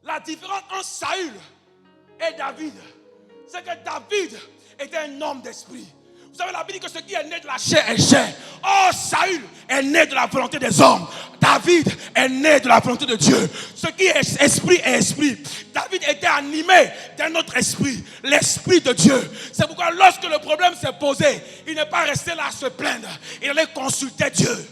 La différence entre Saül et David, c'est que David était un homme d'esprit. Vous savez, la Bible dit que ce qui est né de la chair est chair. Oh, Saül est né de la volonté des hommes. David est né de la volonté de Dieu. Ce qui est esprit est esprit. David était animé d'un autre esprit, l'esprit de Dieu. C'est pourquoi lorsque le problème s'est posé, il n'est pas resté là à se plaindre. Il allait consulter Dieu.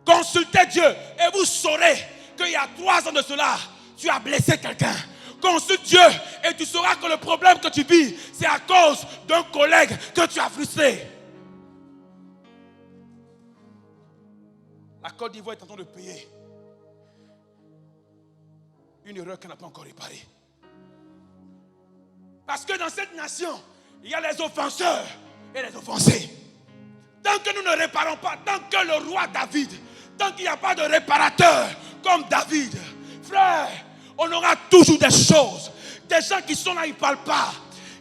Consultez Dieu et vous saurez qu'il y a 3 ans de cela, tu as blessé quelqu'un. Consulte Dieu et tu sauras que le problème que tu vis, c'est à cause d'un collègue que tu as frustré. La Côte d'Ivoire est en train de payer une erreur qu'elle n'a pas encore réparée. Parce que dans cette nation, il y a les offenseurs et les offensés. Tant que nous ne réparons pas, tant que le roi David, tant qu'il n'y a pas de réparateur comme David, frère, on aura toujours des choses. Des gens qui sont là, ils ne parlent pas.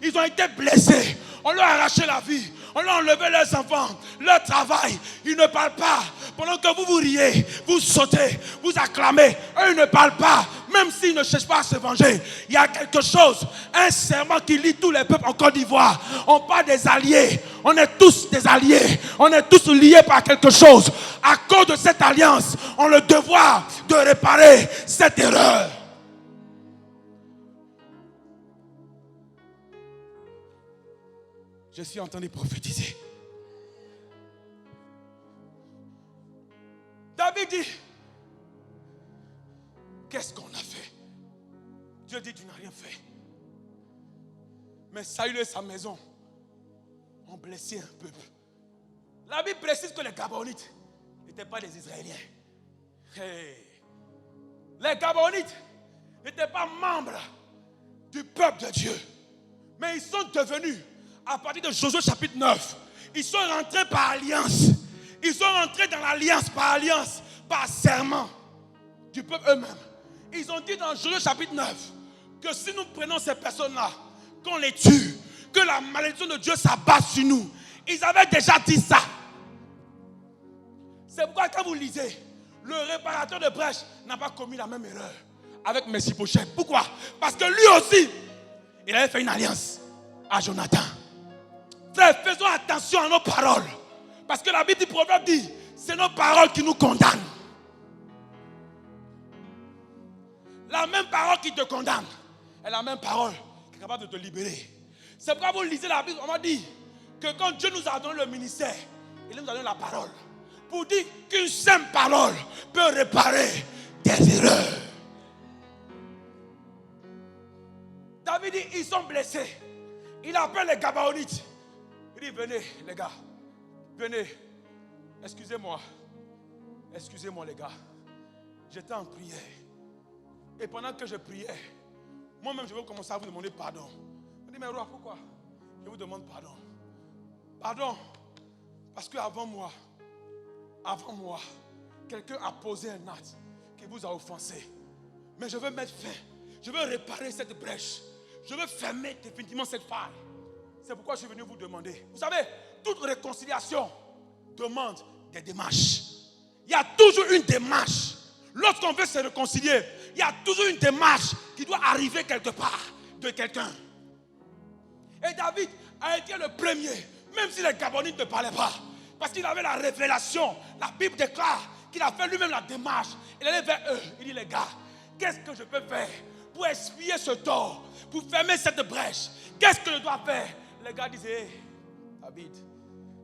Ils ont été blessés. On leur a arraché la vie. On leur a enlevé leurs enfants, leur travail. Ils ne parlent pas. Pendant que vous vous riez, vous sautez, vous acclamez. Eux, ils ne parlent pas. Même s'ils ne cherchent pas à se venger. Il y a quelque chose, un serment qui lie tous les peuples en Côte d'Ivoire. On parle des alliés. On est tous des alliés. On est tous liés par quelque chose. À cause de cette alliance, on a le devoir de réparer cette erreur. Je suis en train de prophétiser. David dit, qu'est-ce qu'on a fait? Dieu dit, tu n'as rien fait. Mais Saül et sa maison ont blessé un peuple. La Bible précise que les Gabonites n'étaient pas des Israéliens. Hey. Les Gabonites n'étaient pas membres du peuple de Dieu. Mais ils sont devenus, à partir de Josué chapitre 9, ils sont rentrés par alliance. Ils sont rentrés dans l'alliance, par serment du peuple eux-mêmes. Ils ont dit dans Josué chapitre 9 que si nous prenons ces personnes-là, qu'on les tue, que la malédiction de Dieu s'abat sur nous. Ils avaient déjà dit ça. C'est pourquoi quand vous lisez, le réparateur de brèche n'a pas commis la même erreur avec Mephibosheth. Pourquoi? Parce que lui aussi, il avait fait une alliance à Jonathan. Frère, faisons attention à nos paroles. Parce que la Bible du proverbe dit, c'est nos paroles qui nous condamnent. La même parole qui te condamne est la même parole qui est capable de te libérer. C'est pourquoi vous lisez la Bible, on m'a dit que quand Dieu nous a donné le ministère, il nous a donné la parole. Pour dire qu'une simple parole peut réparer des erreurs. David dit, ils sont blessés. Il appelle les Gabaonites. Il dit, venez les gars, venez. Excusez-moi les gars. J'étais en prière. Et pendant que je priais, moi-même je vais commencer à vous demander pardon. Je dis, mais roi, pourquoi? Je vous demande pardon. Pardon, parce qu'avant moi, quelqu'un a posé un acte qui vous a offensé. Mais je veux mettre fin. Je veux réparer cette brèche. Je veux fermer définitivement cette faille. C'est pourquoi je suis venu vous demander. Vous savez, toute réconciliation demande des démarches. Il y a toujours une démarche. Lorsqu'on veut se réconcilier, il y a toujours une démarche qui doit arriver quelque part de quelqu'un. Et David a été le premier, même si les Gabonites ne parlaient pas. Parce qu'il avait la révélation. La Bible déclare qu'il a fait lui-même la démarche. Il allait vers eux. Il dit, les gars, qu'est-ce que je peux faire pour expier ce tort, pour fermer cette brèche? Qu'est-ce que je dois faire? Les gars disaient, hey, David,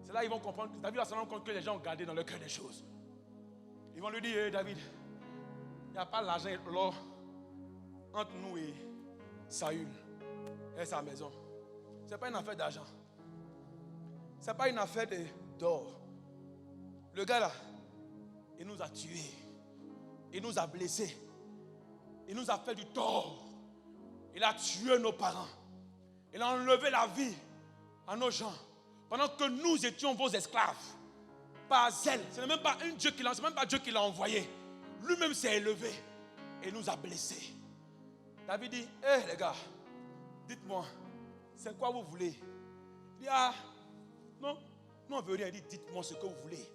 c'est là qu'ils vont comprendre. David va se rendre compte que les gens ont gardé dans leur cœur des choses. Ils vont lui dire, hey, David, il n'y a pas l'argent et l'or entre nous et Saül et sa maison. Ce n'est pas une affaire d'argent. Ce n'est pas une affaire d'or. Le gars là, il nous a tués. Il nous a blessés. Il nous a fait du tort. Il a tué nos parents. Il a enlevé la vie à nos gens. Pendant que nous étions vos esclaves. Par zèle. Ce n'est même pas un Dieu qui l'a, c'est même pas Dieu qui l'a envoyé. Lui-même s'est élevé et nous a blessés. David dit, hé les gars, dites-moi, c'est quoi vous voulez? Il dit, ah, non, on ne veut rien. Il dit, dites-moi ce que vous voulez.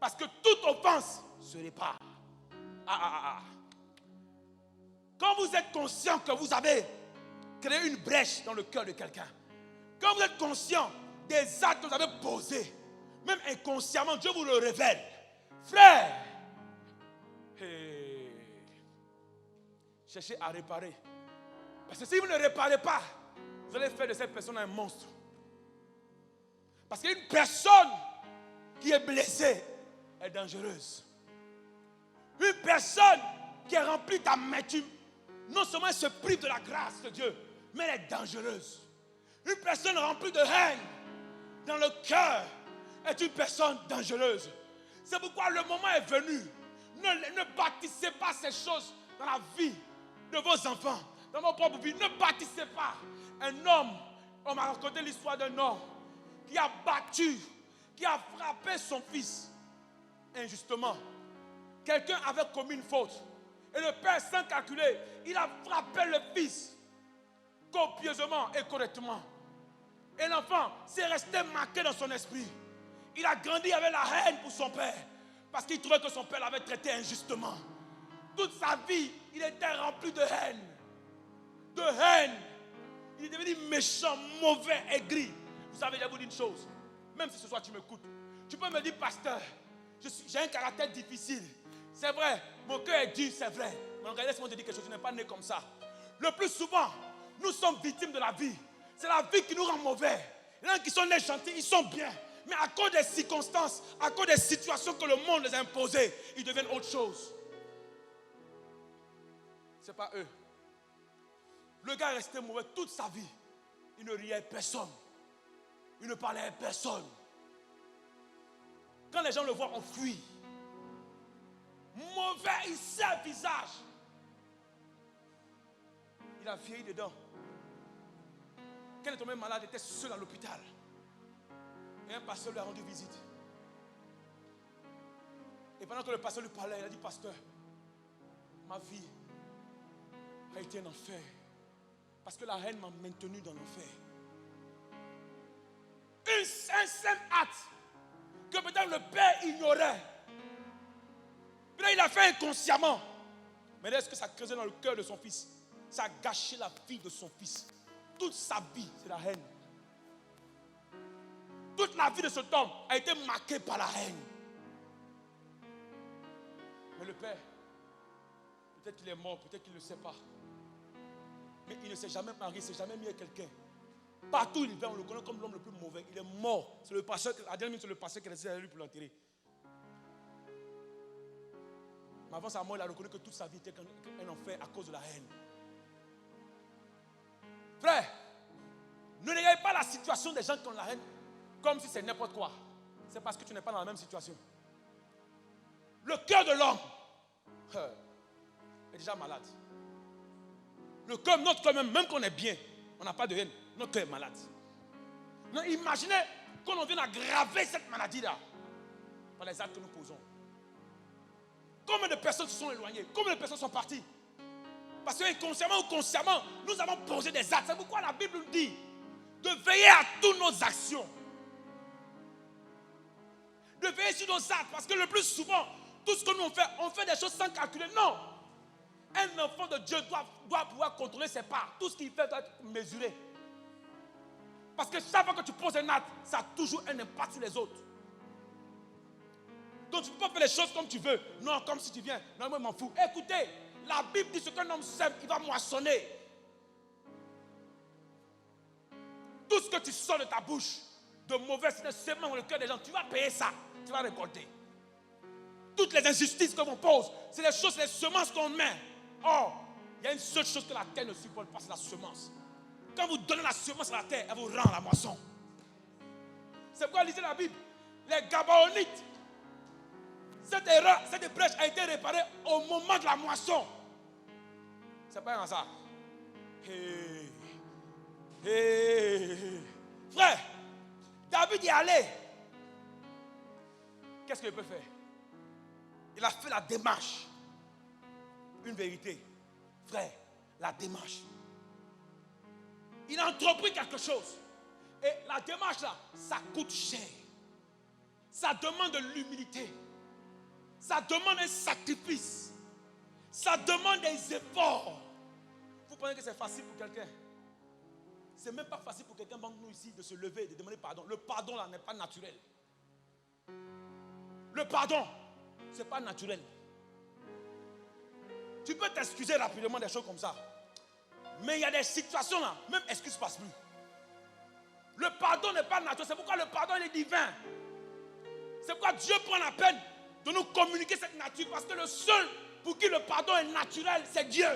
Parce que toute offense se répare. Quand vous êtes conscient que vous avez créé une brèche dans le cœur de quelqu'un, quand vous êtes conscient des actes que vous avez posés, même inconsciemment, Dieu vous le révèle. Frère, cherchez à réparer. Parce que si vous ne réparez pas, vous allez faire de cette personne un monstre. Parce qu'une personne qui est blessée est dangereuse. Une personne qui est remplie d'amertume, non seulement elle se prive de la grâce de Dieu, mais elle est dangereuse. Une personne remplie de haine dans le cœur est une personne dangereuse. C'est pourquoi le moment est venu. Ne bâtissez pas ces choses dans la vie de vos enfants, dans vos propres vies. Ne bâtissez pas. Un homme, on m'a raconté l'histoire d'un homme qui a battu, qui a frappé son fils injustement. Quelqu'un avait commis une faute. Et le père, sans calculer, il a frappé le fils copieusement et correctement. Et l'enfant s'est resté marqué dans son esprit. Il a grandi avec la haine pour son père. Parce qu'il trouvait que son père l'avait traité injustement. Toute sa vie, il était rempli de haine. De haine. Il est devenu méchant, mauvais, aigri. Vous savez, je vais vous dire une chose. Même si ce soir tu m'écoutes, tu peux me dire, pasteur, j'ai un caractère difficile. C'est vrai, mon cœur est dur, c'est vrai. Mais regardez, laisse-moi te dire quelque chose, tu n'es pas né comme ça. Le plus souvent, nous sommes victimes de la vie. C'est la vie qui nous rend mauvais. Les gens qui sont nés gentils, ils sont bien. Mais à cause des circonstances, à cause des situations que le monde les a imposées, ils deviennent autre chose. Ce n'est pas eux. Le gars est resté mauvais toute sa vie. Il ne riait à personne. Il ne parlait à personne. Quand les gens le voient, on fuit. Mauvais, il sait le visage. Il a vieilli dedans. Quand il est tombé malade, il était seul à l'hôpital. Et un pasteur lui a rendu visite. Et pendant que le pasteur lui parlait, il a dit, pasteur, ma vie a été un enfer. Parce que la haine m'a maintenu dans l'enfer. Un simple acte que peut-être le père ignorait. Peut-être il a fait inconsciemment. Mais est-ce que ça a creusé dans le cœur de son fils? Ça a gâché la vie de son fils. Toute sa vie, c'est la haine. Toute la vie de cet homme a été marquée par la haine. Mais le père, peut-être qu'il est mort, peut-être qu'il ne le sait pas. Mais il ne s'est jamais marié, il ne s'est jamais mis à quelqu'un. Partout où il va, on le connaît comme l'homme le plus mauvais. Il est mort. C'est le pasteur, à dernière minute, c'est le pasteur qui est resté derrière lui pour l'enterrer. Mais avant sa mort, il a reconnu que toute sa vie était un enfer à cause de la haine. Frère, ne regardez pas la situation des gens qui ont la haine comme si c'est n'importe quoi. C'est parce que tu n'es pas dans la même situation. Le cœur de l'homme est déjà malade. Le cœur, notre cœur, même qu'on est bien, on n'a pas de haine, notre cœur est malade. Non, imaginez qu'on vienne aggraver cette maladie-là par les actes que nous posons. Combien de personnes se sont éloignées? Combien de personnes sont parties? Parce que inconsciemment ou consciemment, nous avons posé des actes. C'est pourquoi la Bible nous dit de veiller à toutes nos actions. De veiller sur nos actes. Parce que le plus souvent, tout ce que nous on fait des choses sans calculer. Non. Un enfant de Dieu doit pouvoir contrôler ses pas. Tout ce qu'il fait doit être mesuré. Parce que chaque fois que tu poses un acte, ça a toujours un impact sur les autres. Donc tu ne peux pas faire les choses comme tu veux. Non, comme si tu viens. Non, moi je m'en fous. Écoutez, la Bible dit ce qu'un homme sème, il va moissonner. Tout ce que tu sors de ta bouche, de mauvais, c'est des semences dans le cœur des gens. Tu vas payer ça. Tu vas récolter. Toutes les injustices qu'on pose, c'est les choses, c'est les semences qu'on met. Or, il y a une seule chose que la terre ne supporte pas, c'est la semence. Quand vous donnez la semence à la terre, elle vous rend la moisson. C'est pourquoi lisez la Bible. Les Gabaonites, cette erreur, cette brèche a été réparée au moment de la moisson. C'est pas un hasard. Frère, David y allait. Qu'est-ce qu'il peut faire? Il a fait la démarche. Une vérité. Frère, la démarche. Il a entrepris quelque chose. Et la démarche là, ça coûte cher. Ça demande de l'humilité. Ça demande un sacrifice. Ça demande des efforts. Vous pensez que c'est facile pour quelqu'un? C'est même pas facile pour quelqu'un d'entre nous ici de se lever et de demander pardon. Le pardon là n'est pas naturel. Le pardon, c'est pas naturel. Tu peux t'excuser rapidement des choses comme ça. Mais il y a des situations là, même excuse passe plus. Le pardon n'est pas naturel. C'est pourquoi le pardon il est divin. C'est pourquoi Dieu prend la peine de nous communiquer cette nature. Parce que le seul pour qui le pardon est naturel, c'est Dieu.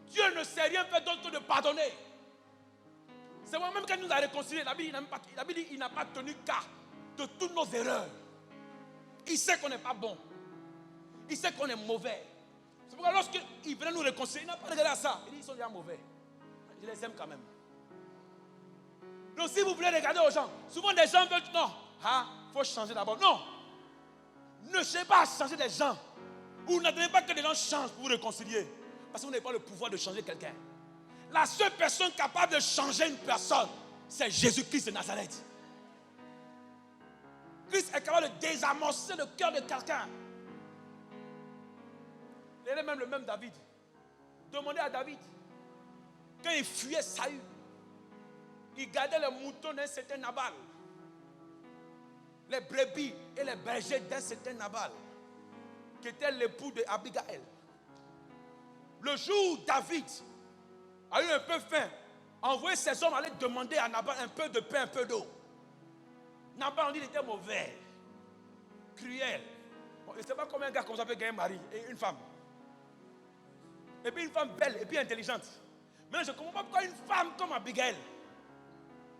Dieu ne sait rien faire d'autre que de pardonner. C'est moi-même quand il nous a réconciliés, la Bible dit qu'il n'a pas tenu cas de toutes nos erreurs. Il sait qu'on n'est pas bon. Il sait qu'on est mauvais. C'est pourquoi lorsqu'il venait nous réconcilier, il n'a pas regardé à ça. Il dit ils sont déjà mauvais. Je les aime quand même. Donc si vous voulez regarder aux gens, souvent des gens veulent, non, il faut changer d'abord. Non, ne cherchez pas à changer des gens. Ou n'attendez pas que les gens changent pour vous réconcilier. Parce que vous n'avez pas le pouvoir de changer quelqu'un. La seule personne capable de changer une personne, c'est Jésus-Christ de Nazareth. Christ est capable de désamorcer le cœur de quelqu'un. Il est même le même David. Demandez à David, quand il fuyait Saül, il gardait les moutons d'un certain Nabal, les brebis et les bergers d'un certain Nabal, qui était l'époux de Abigail. Le jour où David a eu un peu faim, a envoyé ses hommes aller demander à Nabal un peu de pain, un peu d'eau. Nabal, on dit qu'il était mauvais, cruel. Bon, je ne sais pas combien un gars comme ça peut gagner un mari et une femme. Et puis une femme belle et puis intelligente. Mais je ne comprends pas pourquoi une femme comme Abigail,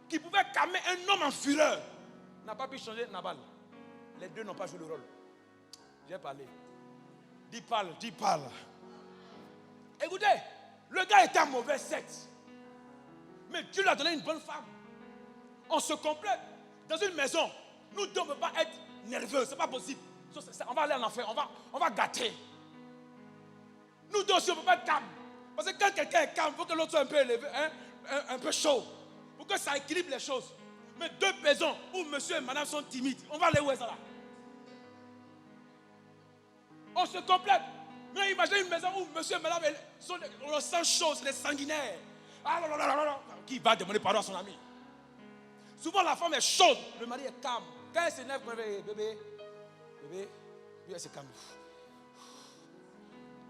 qui pouvait calmer un homme en fureur, n'a pas pu changer Nabal. Les deux n'ont pas joué le rôle. J'ai parlé. Dis parle. Écoutez, le gars était un mauvais sexe. Mais Dieu lui a donné une bonne femme. On se complète. Dans une maison, nous deux, on ne peut pas être nerveux. Ce n'est pas possible. On va aller en enfer. On va gâter. Nous deux aussi, on ne peut pas être calme. Parce que quand quelqu'un est calme, il faut que l'autre soit un peu élevé, un peu chaud. Pour que ça équilibre les choses. Mais deux maisons où monsieur et madame sont timides, on va aller où est ça là? On se complète. Mais imaginez une maison où monsieur et madame sont on le sent chaud, c'est des sanguinaires. Qui va demander pardon à son ami? Souvent la femme est chaude, le mari est calme. Quand elle s'énerve, bébé, lui elle se calme.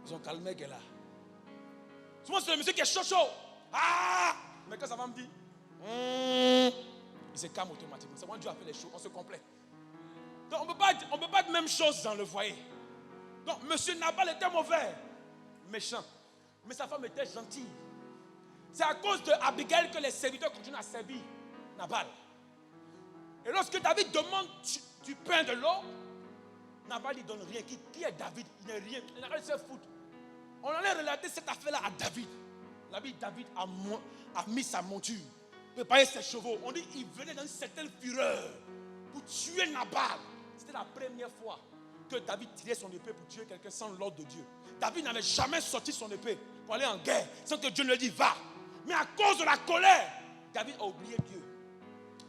Ils ont calmé qu'elle a. Souvent c'est le monsieur qui est chaud. Mais quand sa femme dit, il se calme automatiquement. C'est moi Dieu a fait les choses, on se complète. Donc on ne peut pas être même chose dans le foyer. Donc monsieur Nabal était mauvais, méchant. Mais sa femme était gentille. C'est à cause de Abigail que les serviteurs continuent à servir Nabal. Et lorsque David demande du pain, de l'eau, Nabal ne donne rien. Qui est David? Il n'est rien. Il n'a rien de se foutre. On allait relater cette affaire-là à David. David a mis sa monture, préparé ses chevaux. On dit qu'il venait dans une certaine fureur pour tuer Nabal. C'était la première fois que David tirait son épée pour tuer quelqu'un sans l'ordre de Dieu. David n'avait jamais sorti son épée pour aller en guerre sans que Dieu ne lui dise va. Mais à cause de la colère, David a oublié Dieu.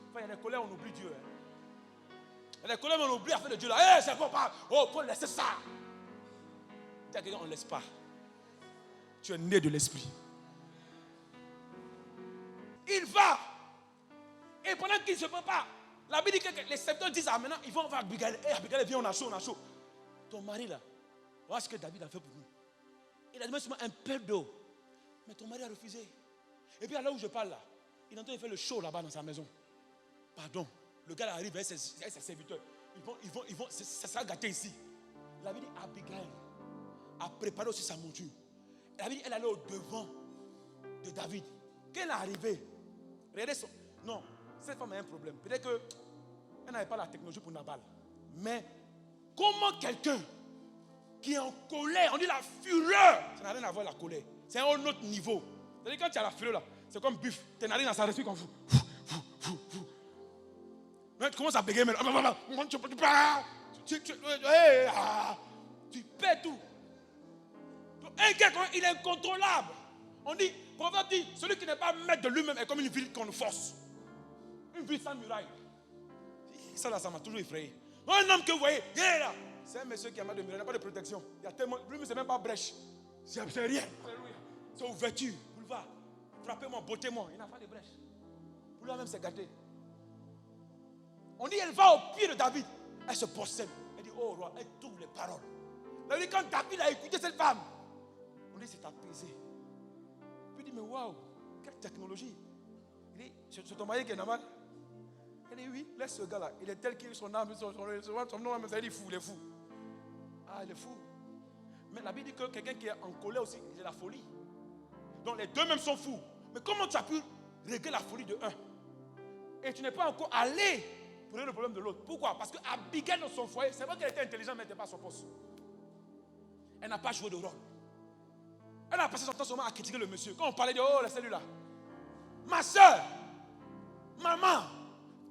Enfin, il y a des colères, on oublie Dieu. Il y a des colères, on oublie à faire de Dieu là. C'est bon, pas. Oh, il faut laisser ça. Dis à quelqu'un, on ne laisse pas. Tu es né de l'esprit. Il va. Et pendant qu'il se prépare, La Bible dit que les serviteurs disent, ah maintenant, ils vont voir Abigail. Eh, Abigail, viens, on a chaud, on a chaud. Ton mari là, voilà ce que David a fait pour nous. Il a demandé seulement un peu d'eau. Mais ton mari a refusé. Et puis à là où je parle là, il est en train de faire le show là-bas dans sa maison. Pardon, le gars arrive avec ses serviteurs. Ils vont, ça sera gâté ici. La Bible dit, Abigail a préparé aussi sa monture. La Bible dit, elle allait au devant de David. Quand elle est arrivée, regardez son... Non, cette femme a un problème. Peut-être qu'elle n'avait pas la technologie pour Nabal. Mais comment quelqu'un qui est en colère, on dit la fureur, ça n'a rien à voir avec la colère. C'est un autre niveau. C'est-à-dire quand tu as la fureur là, c'est comme buff. Tes narines dans sa respire comme vous. Tu commences à bégayer, tu perds tout. Un gars, il est incontrôlable. On dit, Proverbe dit, celui qui n'est pas maître de lui-même est comme une ville qu'on force. Une ville sans muraille. Ça là, ça m'a toujours effrayé. Un homme que vous voyez, là, c'est un monsieur qui a mal de muraille, il n'a pas de protection. Il y a tellement, lui, c'est même pas brèche. C'est rien. C'est ouverture, boulevard. Frappez-moi, bottez-moi. Il n'a pas de brèche. Pour lui-même, c'est gâté. On dit, elle va au pied de David. Elle se possède. Elle dit, oh roi, elle trouve les paroles. Elle dit, quand David a écouté cette femme, on dit, c'est apaisé. Puis il dit, mais waouh, quelle technologie. Il dit, c'est ton mari qui est normal. Elle dit, oui, laisse ce gars-là. Il est tel qu'il son âme, son nom, mais il est fou, il est fou. Ah, il est fou. Mais la Bible dit que quelqu'un qui est en colère aussi, c'est la folie. Donc les deux mêmes sont fous. Mais comment tu as pu régler la folie de un? Et tu n'es pas encore allé pour régler le problème de l'autre. Pourquoi? Parce qu'Abigail dans son foyer, c'est vrai qu'elle était intelligente, mais elle n'était pas à son poste. Elle n'a pas joué de rôle. Elle a passé son temps seulement à critiquer le monsieur. Quand on parlait de, oh, celui-là. Ma soeur, maman,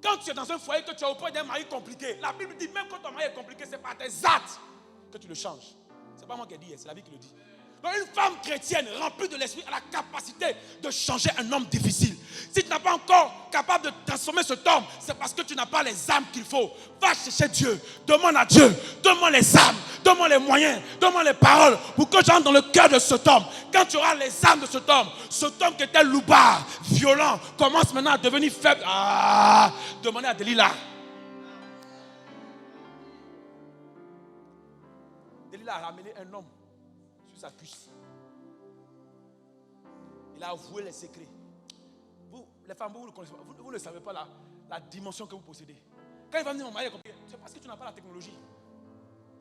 quand tu es dans un foyer que tu es au point d'un mari compliqué, la Bible dit, même quand ton mari est compliqué, c'est par tes actes que tu le changes. C'est pas moi qui ai dit, c'est la Bible qui le dit. Donc une femme chrétienne remplie de l'esprit a la capacité de changer un homme difficile. Si tu n'es pas encore capable de transformer cet homme, c'est parce que tu n'as pas les âmes qu'il faut. Va chercher Dieu, demande à Dieu, donne-moi les âmes, donne-moi les moyens, donne-moi les paroles pour que j'entre dans le cœur de cet homme. Quand tu auras les âmes de cet homme qui était loupard, violent, commence maintenant à devenir faible. Ah, demandez à Delilah. Delilah a ramené un homme sur sa cuisse. Il a avoué les secrets. Vous, les femmes, vous ne connaissez pas, vous ne savez pas la dimension que vous possédez. Quand il va venir mon mari, c'est parce que tu n'as pas la technologie.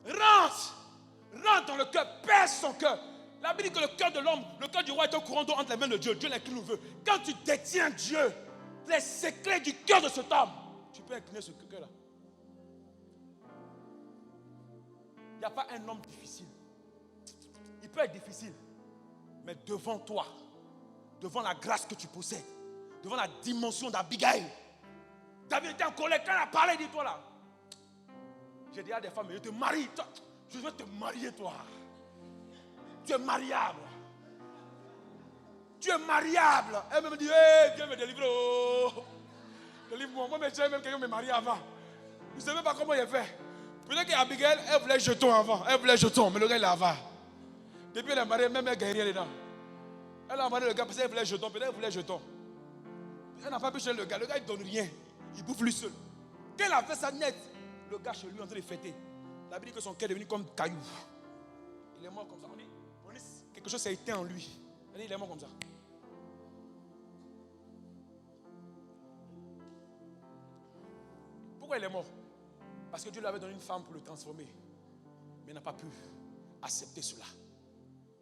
Rentre dans le cœur, perce son cœur. La Bible dit que le cœur de l'homme, le cœur du roi est un courant d'eau entre les mains de Dieu. Dieu n'est qui nous veut. Quand tu détiens Dieu, les secrets du cœur de cet homme, tu peux incliner ce cœur-là. Il n'y a pas un homme difficile. Il peut être difficile, mais devant toi, devant la grâce que tu possèdes, devant la dimension d'Abigail. David était en colère quand il a parlé, dis-toi là. J'ai dit à des femmes, je te marie, toi, je veux te marier toi. Tu es mariable. Tu es mariable. Elle me dit, hey, Dieu me délivre. Oh. Délivre-moi. Moi, j'ai même quelqu'un me marié avant. Vous ne savez pas comment il a fait. Peut-être qu'Abigail, elle voulait jeton avant. Elle voulait jeton, mais le gars, il est avant. Depuis elle est mariée, même elle gagne rien dedans. Elle a marié le gars parce qu'elle voulait jeton. Peut-être qu'elle voulait jeton. Elle n'a pas pu chez le gars. Le gars, il ne donne rien. Il bouffe lui seul. Quand elle a fait ça net, le gars chez lui en train de fêter. Il a dit que son cœur est devenu comme caillou. Il est mort comme ça. On dit quelque chose s'est éteint en lui. Il est mort comme ça. Pourquoi il est mort? Parce que Dieu lui avait donné une femme pour le transformer. Mais il n'a pas pu accepter cela.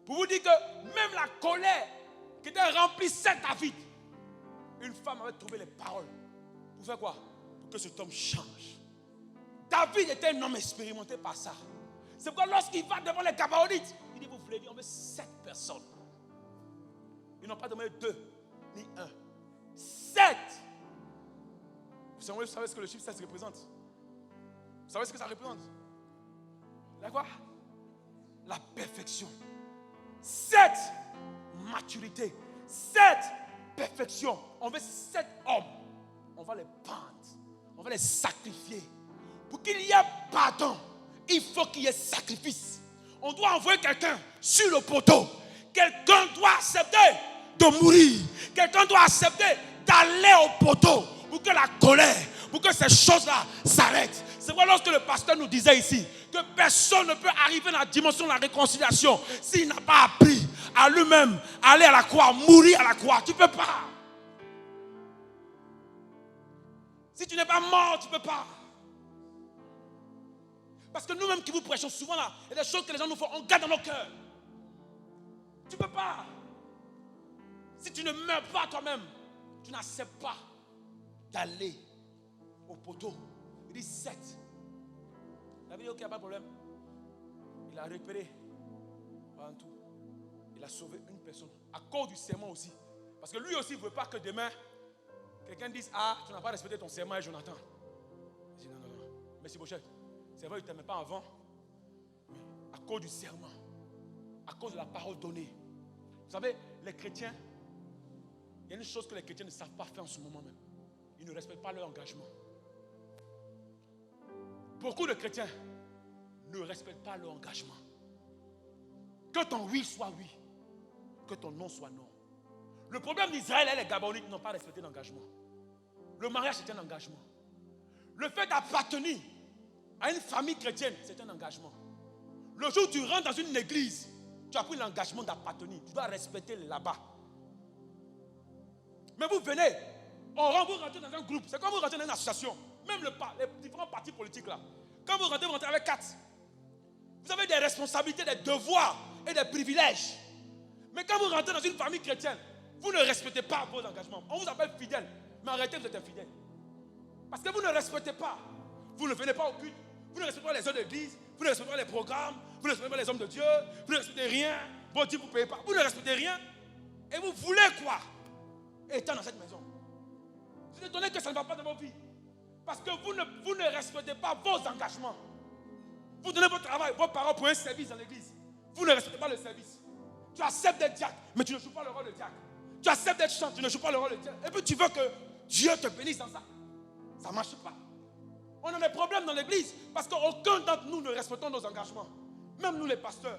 Pour vous dire que même la colère qui était remplissait David, une femme avait trouvé les paroles. Pour faire quoi? Pour que cet homme change. David était un homme expérimenté par ça. C'est pourquoi lorsqu'il va devant les Gabaonites, il dit, vous voulez dire, on veut 7 personnes. Ils n'ont pas demandé 2, ni 1. 7. Vous savez ce que le chiffre 7 représente? Vous savez ce que ça représente? La quoi? La perfection. 7 maturité. 7 perfection. On veut 7 hommes. On va les pendre. On va les sacrifier. Pour qu'il y ait pardon, il faut qu'il y ait sacrifice. On doit envoyer quelqu'un sur le poteau. Quelqu'un doit accepter de mourir. Quelqu'un doit accepter d'aller au poteau pour que la colère, pour que ces choses-là s'arrêtent. C'est pourquoi lorsque le pasteur nous disait ici que personne ne peut arriver dans la dimension de la réconciliation s'il n'a pas appris à lui-même aller à la croix, mourir à la croix. Tu ne peux pas. Si tu n'es pas mort, tu ne peux pas. Parce que nous-mêmes qui vous prêchons souvent là, il y a des choses que les gens nous font, on garde dans nos cœurs. Tu ne peux pas. Si tu ne meurs pas toi-même, tu n'acceptes pas d'aller au poteau. Il dit 7. Il avait dit ok, il n'y a pas de problème. Il a repéré en tout. Il a sauvé une personne à cause du serment aussi. Parce que lui aussi il ne veut pas que demain quelqu'un dise ah, tu n'as pas respecté ton serment, Jonathan. Il dit non. Merci Bochette. C'est vrai, il ne t'aimait pas avant. Mais à cause du serment, à cause de la parole donnée. Vous savez, les chrétiens, il y a une chose que les chrétiens ne savent pas faire en ce moment même. Ils ne respectent pas leur engagement. Beaucoup de chrétiens ne respectent pas leur engagement. Que ton oui soit oui, que ton non soit non. Le problème d'Israël et les Gabonites n'ont pas respecté l'engagement. Le mariage, c'est un engagement. Le fait d'appartenir à une famille chrétienne, c'est un engagement. Le jour où tu rentres dans une église, tu as pris l'engagement d'appartenir. Tu dois respecter là-bas. Mais vous venez, vous rentrez dans un groupe. C'est comme vous rentrez dans une association. Même les différents partis politiques là. Quand vous rentrez avec 4. Vous avez des responsabilités, des devoirs et des privilèges. Mais quand vous rentrez dans une famille chrétienne, vous ne respectez pas vos engagements. On vous appelle fidèle. Mais en réalité, vous êtes infidèle. Parce que vous ne respectez pas. Vous ne venez pas au culte. Vous ne respectez pas les heures d'église. Vous ne respectez pas les programmes. Vous ne respectez pas les hommes de Dieu. Vous ne respectez rien. Vos dîmes, vous ne payez pas. Vous ne respectez rien. Et vous voulez quoi étant dans cette maison? Je suis étonné que ça ne va pas dans vos vies. Parce que vous ne respectez pas vos engagements. Vous donnez votre travail, vos parents pour un service dans l'église. Vous ne respectez pas le service. Tu acceptes d'être diacre, mais tu ne joues pas le rôle de diacre. Tu acceptes d'être chanteur, tu ne joues pas le rôle de diacre. Et puis tu veux que Dieu te bénisse dans ça. Ça ne marche pas. On a des problèmes dans l'église parce qu'aucun d'entre nous ne respectons nos engagements. Même nous les pasteurs.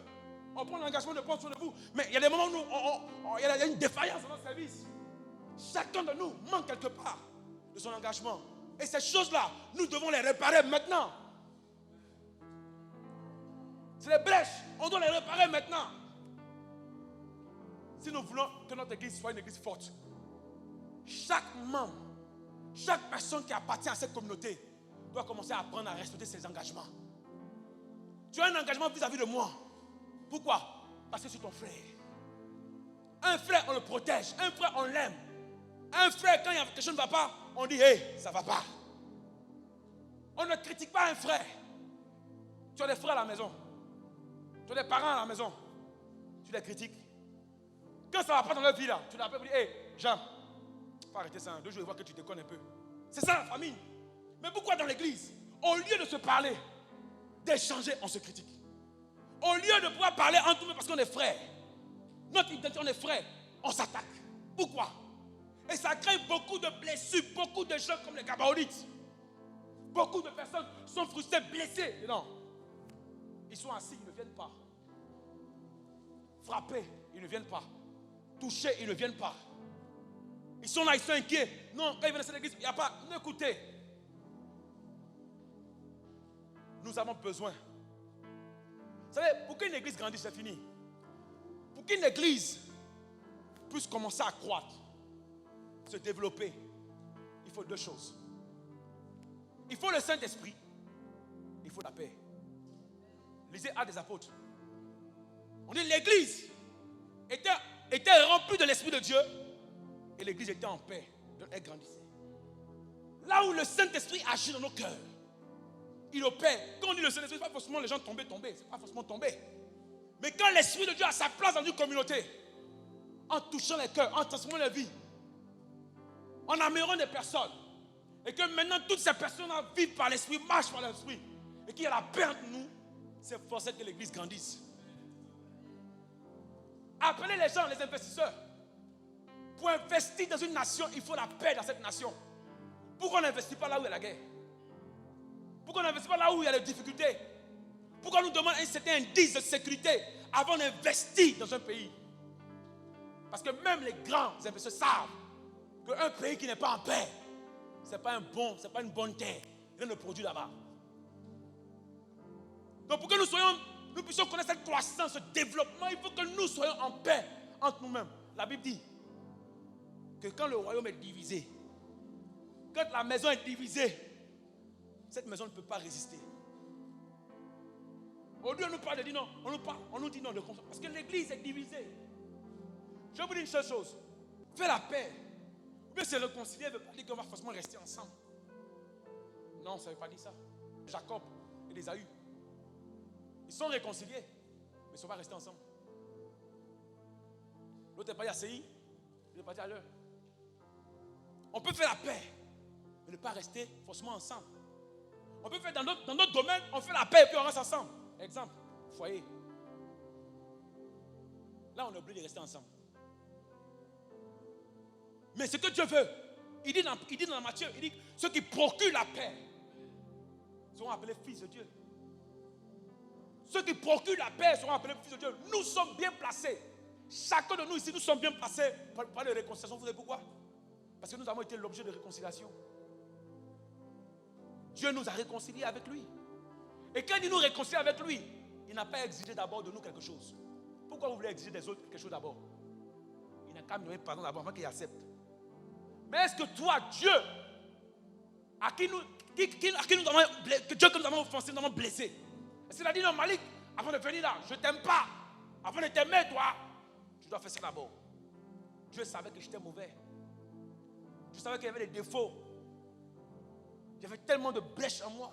On prend l'engagement de prendre soin de vous. Mais il y a des moments où il y a une défaillance dans notre service. Chacun de nous manque quelque part de son engagement. Et ces choses-là, nous devons les réparer maintenant. C'est les brèches, on doit les réparer maintenant. Si nous voulons que notre église soit une église forte, chaque membre, chaque personne qui appartient à cette communauté doit commencer à apprendre à respecter ses engagements. Tu as un engagement vis-à-vis de moi. Pourquoi? Parce que c'est ton frère. Un frère, on le protège. Un frère, on l'aime. Un frère, quand il y a quelque chose qui ne va pas, on dit, hey, ça ne va pas. On ne critique pas un frère. Tu as des frères à la maison. Tu as des parents à la maison. Tu les critiques. Quand ça ne va pas dans leur vie, là, tu l'appelles et tu dis, hey, Jean, faut arrêter ça. 2 jours, je vois que tu te connais un peu. C'est ça la famille. Mais pourquoi dans l'église, au lieu de se parler, d'échanger, on se critique. Au lieu de pouvoir parler entre nous parce qu'on est frères, notre identité, on est frères, on s'attaque. Pourquoi? Et ça crée beaucoup de blessures, beaucoup de gens comme les Gabaonites. Beaucoup de personnes sont frustrées, blessées. Et non. Ils sont assis, ils ne viennent pas. Frappés, ils ne viennent pas. Touchés, ils ne viennent pas. Ils sont là, ils sont inquiets. Non, quand ils viennent à cette église, il n'y a pas. Écoutez. Nous avons besoin. Vous savez, pour qu'une église grandisse, c'est fini. Pour qu'une église puisse commencer à croître, se développer, il faut 2 choses. Il faut le Saint-Esprit, il faut la paix. Lisez Actes des Apôtres. On dit l'église était remplie de l'Esprit de Dieu et l'église était en paix, elle grandissait. Là où le Saint-Esprit agit dans nos cœurs, il opère. Quand on dit le Saint-Esprit, ce n'est pas forcément les gens tomber. Ce n'est pas forcément tomber. Mais quand l'Esprit de Dieu a sa place dans une communauté, en touchant les cœurs, en transformant les vies, en améliorant des personnes, et que maintenant toutes ces personnes-là vivent par l'Esprit, marchent par l'Esprit, et qu'il y a la paix entre nous, c'est forcé que l'église grandisse. Appelez les gens, les investisseurs. Pour investir dans une nation, il faut la paix dans cette nation. Pourquoi on n'investit pas là où il y a la guerre? Pourquoi on n'investit pas là où il y a les difficultés? Pourquoi on nous demande un certain indice de sécurité avant d'investir dans un pays? Parce que même les grands investisseurs savent qu'un pays qui n'est pas en paix, Ce n'est pas une bonne terre. Rien ne produit là-bas. Donc pour que nous puissions connaître cette croissance, ce développement, il faut que nous soyons en paix entre nous-mêmes. La Bible dit que quand le royaume est divisé, quand la maison est divisée, cette maison ne peut pas résister. Au lieu de nous parler, de dire non, on nous dit non de confiance. Parce que l'église est divisée. Je vais vous dire une seule chose. Faire la paix, ou bien se réconcilier, ne veut pas dire qu'on va forcément rester ensemble. Non, ça ne veut pas dire ça. Jacob et Ésaü, ils sont réconciliés, mais ils ne sont pas restés ensemble. L'autre est parti à Séir, l'autre est parti à l'heure. On peut faire la paix, mais ne pas rester forcément ensemble. On peut faire dans notre domaine, on fait la paix et puis on reste ensemble. Exemple, foyer. Là, on est obligé de rester ensemble. Mais ce que Dieu veut, il dit dans Matthieu, il dit ceux qui procurent la paix seront appelés fils de Dieu. Ceux qui procurent la paix seront appelés fils de Dieu. Nous sommes bien placés. Chacun de nous ici, nous sommes bien placés pour parler de réconciliation. Vous savez pourquoi? Parce que nous avons été l'objet de réconciliation. Dieu nous a réconciliés avec lui. Et quand il nous réconcilie avec lui, il n'a pas exigé d'abord de nous quelque chose. Pourquoi vous voulez exiger des autres quelque chose d'abord? Il n'a qu'à me donner pardon d'abord avant qu'il accepte. Mais est-ce que toi, Dieu, que nous avons offensé, nous avons blessé, est-ce qu'il a dit non, Malik, avant de venir là, je ne t'aime pas. Avant de t'aimer, toi, tu dois faire ça d'abord. Dieu savait que j'étais mauvais. Je savais qu'il y avait des défauts. J'avais tellement de brèches en moi.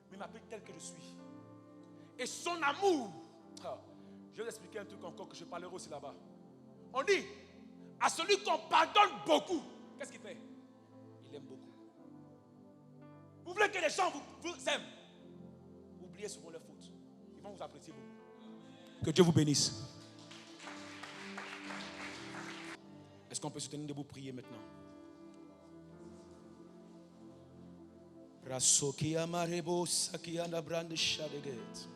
Mais il m'a pris tel que je suis. Et son amour. Je vais vous expliquer un truc encore que je parlerai aussi là-bas. On dit, à celui qu'on pardonne beaucoup, qu'est-ce qu'il fait? Il aime beaucoup. Vous voulez que les gens vous aiment? Oubliez souvent leurs fautes. Ils vont vous apprécier beaucoup. Que Dieu vous bénisse. Est-ce qu'on peut se tenir debout prier maintenant? Rasokia marebo sakia na brand shadeget.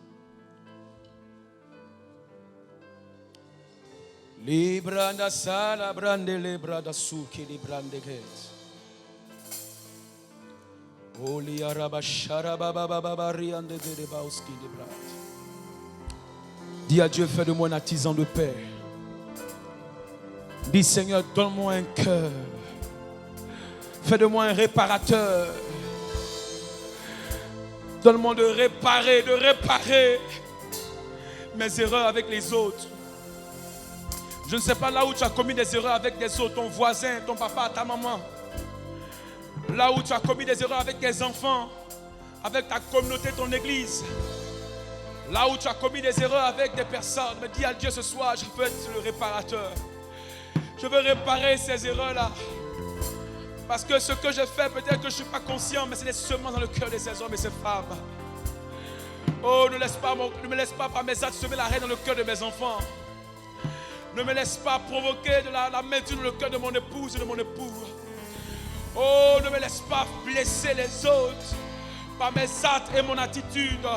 Libranda sala brande lebrada suki librandeget. Oli araba sharaba baba baba riande de bauski librad. Dis à Dieu, fais de moi un artisan de paix. Dis Seigneur, donne-moi un cœur. Fais de moi un réparateur. Donne-moi de réparer mes erreurs avec les autres. Je ne sais pas là où tu as commis des erreurs avec des autres, ton voisin, ton papa, ta maman. Là où tu as commis des erreurs avec tes enfants, avec ta communauté, ton église. Là où tu as commis des erreurs avec des personnes. Mais dis à Dieu ce soir, je veux être le réparateur. Je veux réparer ces erreurs-là. Parce que ce que je fais, peut-être que je ne suis pas conscient, mais c'est des semences dans le cœur de ces hommes et ces femmes. Oh, ne me laisse pas par mes actes semer la haine dans le cœur de mes enfants. Ne me laisse pas provoquer de la méduse dans le cœur de mon épouse et de mon époux. Oh, ne me laisse pas blesser les autres par mes actes et mon attitude.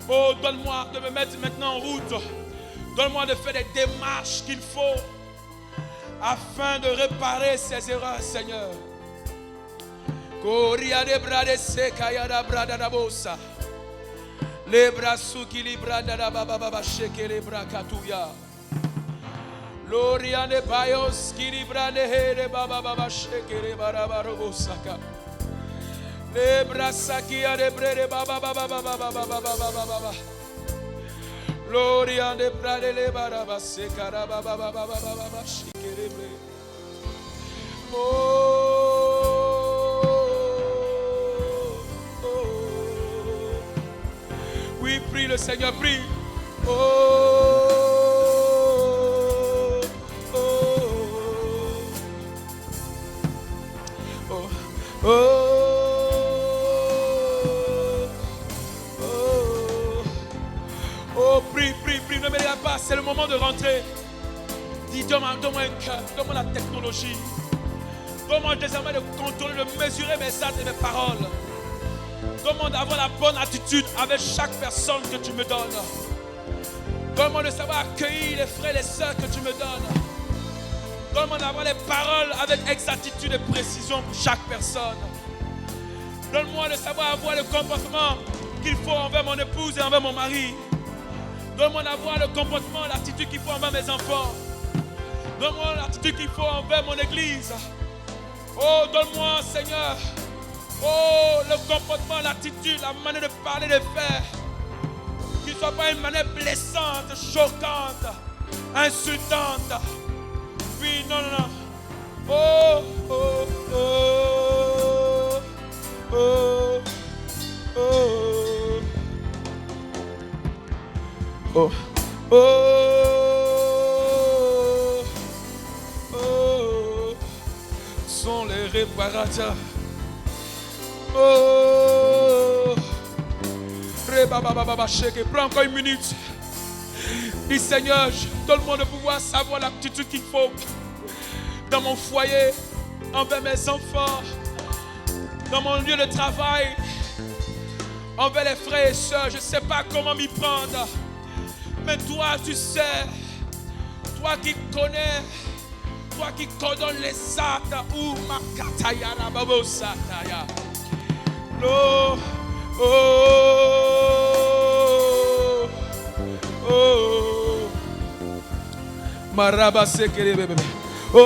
Oh, donne-moi de me mettre maintenant en route. Donne-moi de faire des démarches qu'il faut afin de réparer ces erreurs, Seigneur. Koria de brade sekaya da brada da bosa. Le brasuki li brada da baba baba sheke le brakatuya. Loria de bayos ki li brade he de baba baba sheke le barabaro bosaka. Le brasaki de brede baba baba baba baba baba baba. Gloria de brade le baraba sekara baba baba baba shikere bre. Oui, prie le Seigneur, prie. Prie, ne me regarde pas, c'est le moment de rentrer. Dis, donne-moi un cœur, donne-moi la technologie. Donne-moi désormais de contrôler, de mesurer mes actes et mes paroles. Donne-moi d'avoir la bonne attitude avec chaque personne que tu me donnes. Donne-moi de savoir accueillir les frères et les sœurs que tu me donnes. Donne-moi d'avoir les paroles avec exactitude et précision pour chaque personne. Donne-moi de savoir avoir le comportement qu'il faut envers mon épouse et envers mon mari. Donne-moi d'avoir le comportement, l'attitude qu'il faut envers mes enfants. Donne-moi l'attitude qu'il faut envers mon église. Oh, donne-moi, Seigneur, oh, le comportement, l'attitude, la manière de parler, de faire. Qu'il ne soit pas une manière blessante, choquante, insultante. Oui, non, non, non. Oh, oh, oh, oh, oh, oh, oh, oh, sont les réparateurs. Oh, prends encore une minute. Dis Seigneur, donne-moi de pouvoir savoir l'attitude qu'il faut dans mon foyer, envers mes enfants, dans mon lieu de travail, envers les frères et sœurs. Je ne sais pas comment m'y prendre, mais toi tu sais, toi qui connais, toi qui coordonnes les actes ou ma katayara babo sataya. Oh, oh, oh, maraba sekere bébé. Oh,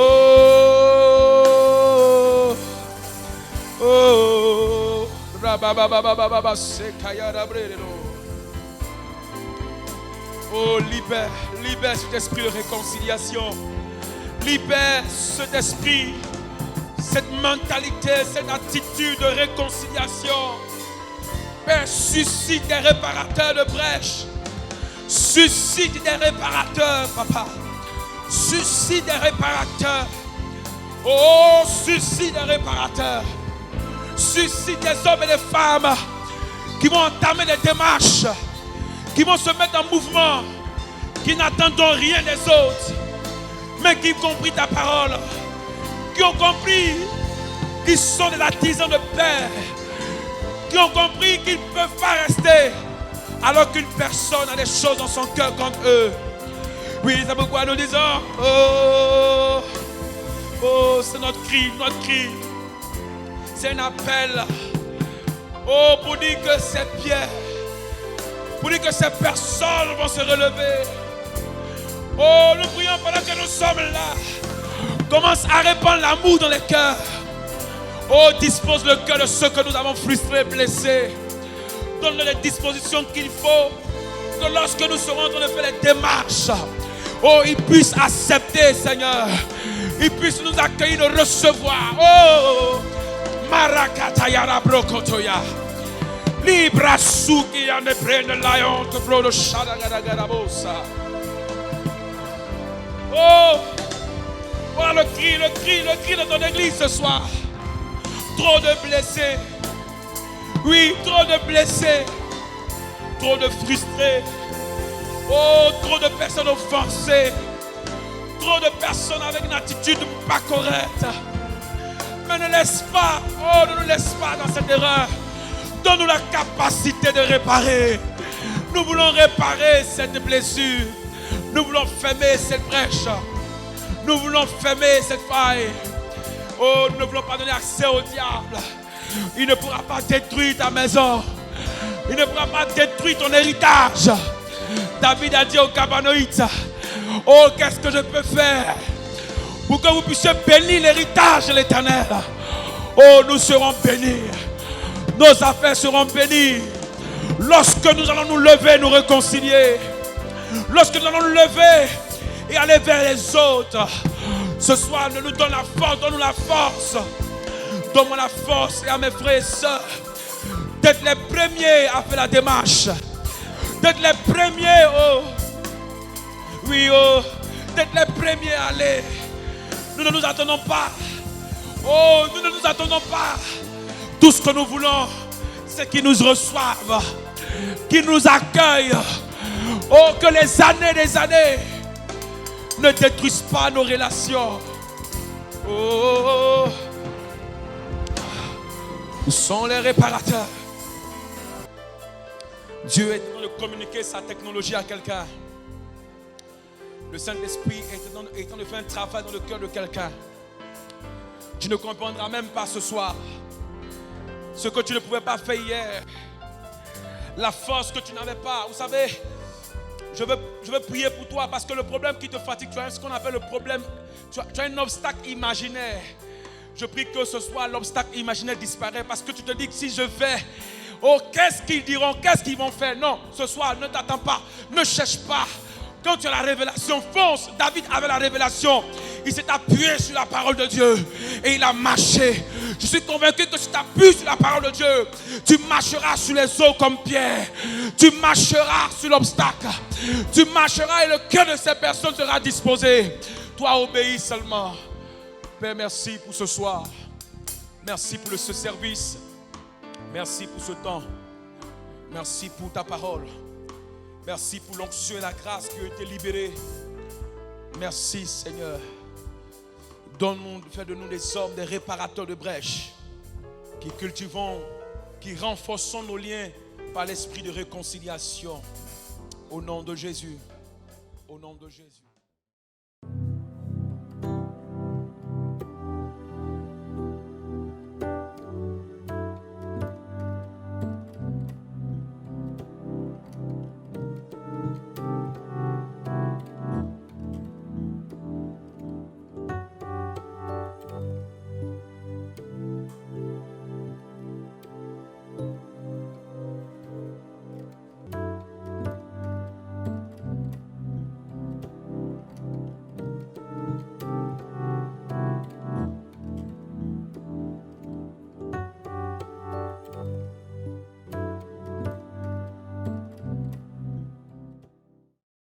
oh, rabababababa sekayara brelo. Oh, libère cet esprit de réconciliation. Libère cet esprit, cette mentalité, cette attitude de réconciliation. Père, suscite des réparateurs de brèches. Suscite des réparateurs, papa. Suscite des réparateurs. Oh, suscite des réparateurs. Suscite des hommes et des femmes qui vont entamer des démarches, qui vont se mettre en mouvement, qui n'attendent rien des autres, mais qui ont compris ta parole, qui ont compris qu'ils sont des artisans de paix, qui ont compris qu'ils ne peuvent pas rester alors qu'une personne a des choses dans son cœur contre eux. Oui, c'est pourquoi nous disons, oh, oh, c'est notre cri, notre cri. C'est un appel, oh, pour dire que ces pierres, pour dire que ces personnes vont se relever. Oh, nous prions pendant que nous sommes là. Commence à répandre l'amour dans les cœurs. Oh, dispose le cœur de ceux que nous avons frustrés, blessés. Donne-nous les dispositions qu'il faut, que lorsque nous serons en train de faire les démarches, oh, ils puissent accepter, Seigneur. Ils puissent nous accueillir, nous recevoir. Oh, Marakatayara brokotoya. Libra suki ane prende lion to blow the shadagarabosa. Oh, voilà le cri de ton église ce soir. Trop de blessés. Oui, trop de blessés. Trop de frustrés. Oh, trop de personnes offensées. Trop de personnes avec une attitude pas correcte. Mais ne laisse pas, oh, ne nous laisse pas dans cette erreur. Donne-nous la capacité de réparer. Nous voulons réparer cette blessure. Nous voulons fermer cette brèche. Nous voulons fermer cette faille. Oh, nous ne voulons pas donner accès au diable. Il ne pourra pas détruire ta maison. Il ne pourra pas détruire ton héritage. David a dit au Cabanoïte, oh, qu'est-ce que je peux faire pour que vous puissiez bénir l'héritage de l'Éternel? Oh, nous serons bénis. Nos affaires seront bénies. Lorsque nous allons nous lever, nous réconcilier. Lorsque nous allons nous lever et aller vers les autres. Ce soir, nous donne la force, donne-nous la force. Donne-moi la force et à mes frères et sœurs d'être les premiers à faire la démarche. D'être les premiers, oh. Oui, oh. D'être les premiers à aller. Nous ne nous attendons pas. Oh, nous ne nous attendons pas. Tout ce que nous voulons, c'est qu'ils nous reçoivent, qu'ils nous accueillent. Oh, que les années ne détruisent pas nos relations. Oh, où sont les réparateurs? Dieu est en train de communiquer sa technologie à quelqu'un. Le Saint-Esprit est en train de faire un travail dans le cœur de quelqu'un. Tu ne comprendras même pas ce soir ce que tu ne pouvais pas faire hier. La force que tu n'avais pas. Vous savez, je veux prier pour toi parce que le problème qui te fatigue, tu as ce qu'on appelle le problème, tu as un obstacle imaginaire. Je prie que ce soir l'obstacle imaginaire disparaît parce que tu te dis que si je vais, oh, qu'est-ce qu'ils diront, qu'est-ce qu'ils vont faire? Non, ce soir, ne t'attends pas, ne cherche pas. Quand tu as la révélation, fonce. David avait la révélation. Il s'est appuyé sur la parole de Dieu et il a marché. Je suis convaincu que si tu t'appuies sur la parole de Dieu, tu marcheras sur les eaux comme Pierre. Tu marcheras sur l'obstacle. Tu marcheras et le cœur de ces personnes sera disposé. Toi, obéis seulement. Père, merci pour ce soir. Merci pour ce service. Merci pour ce temps. Merci pour ta parole. Merci pour l'onction et la grâce qui ont été libérées. Merci Seigneur. Fais de nous des hommes, des réparateurs de brèches, qui cultivons, qui renforçons nos liens par l'esprit de réconciliation. Au nom de Jésus. Au nom de Jésus.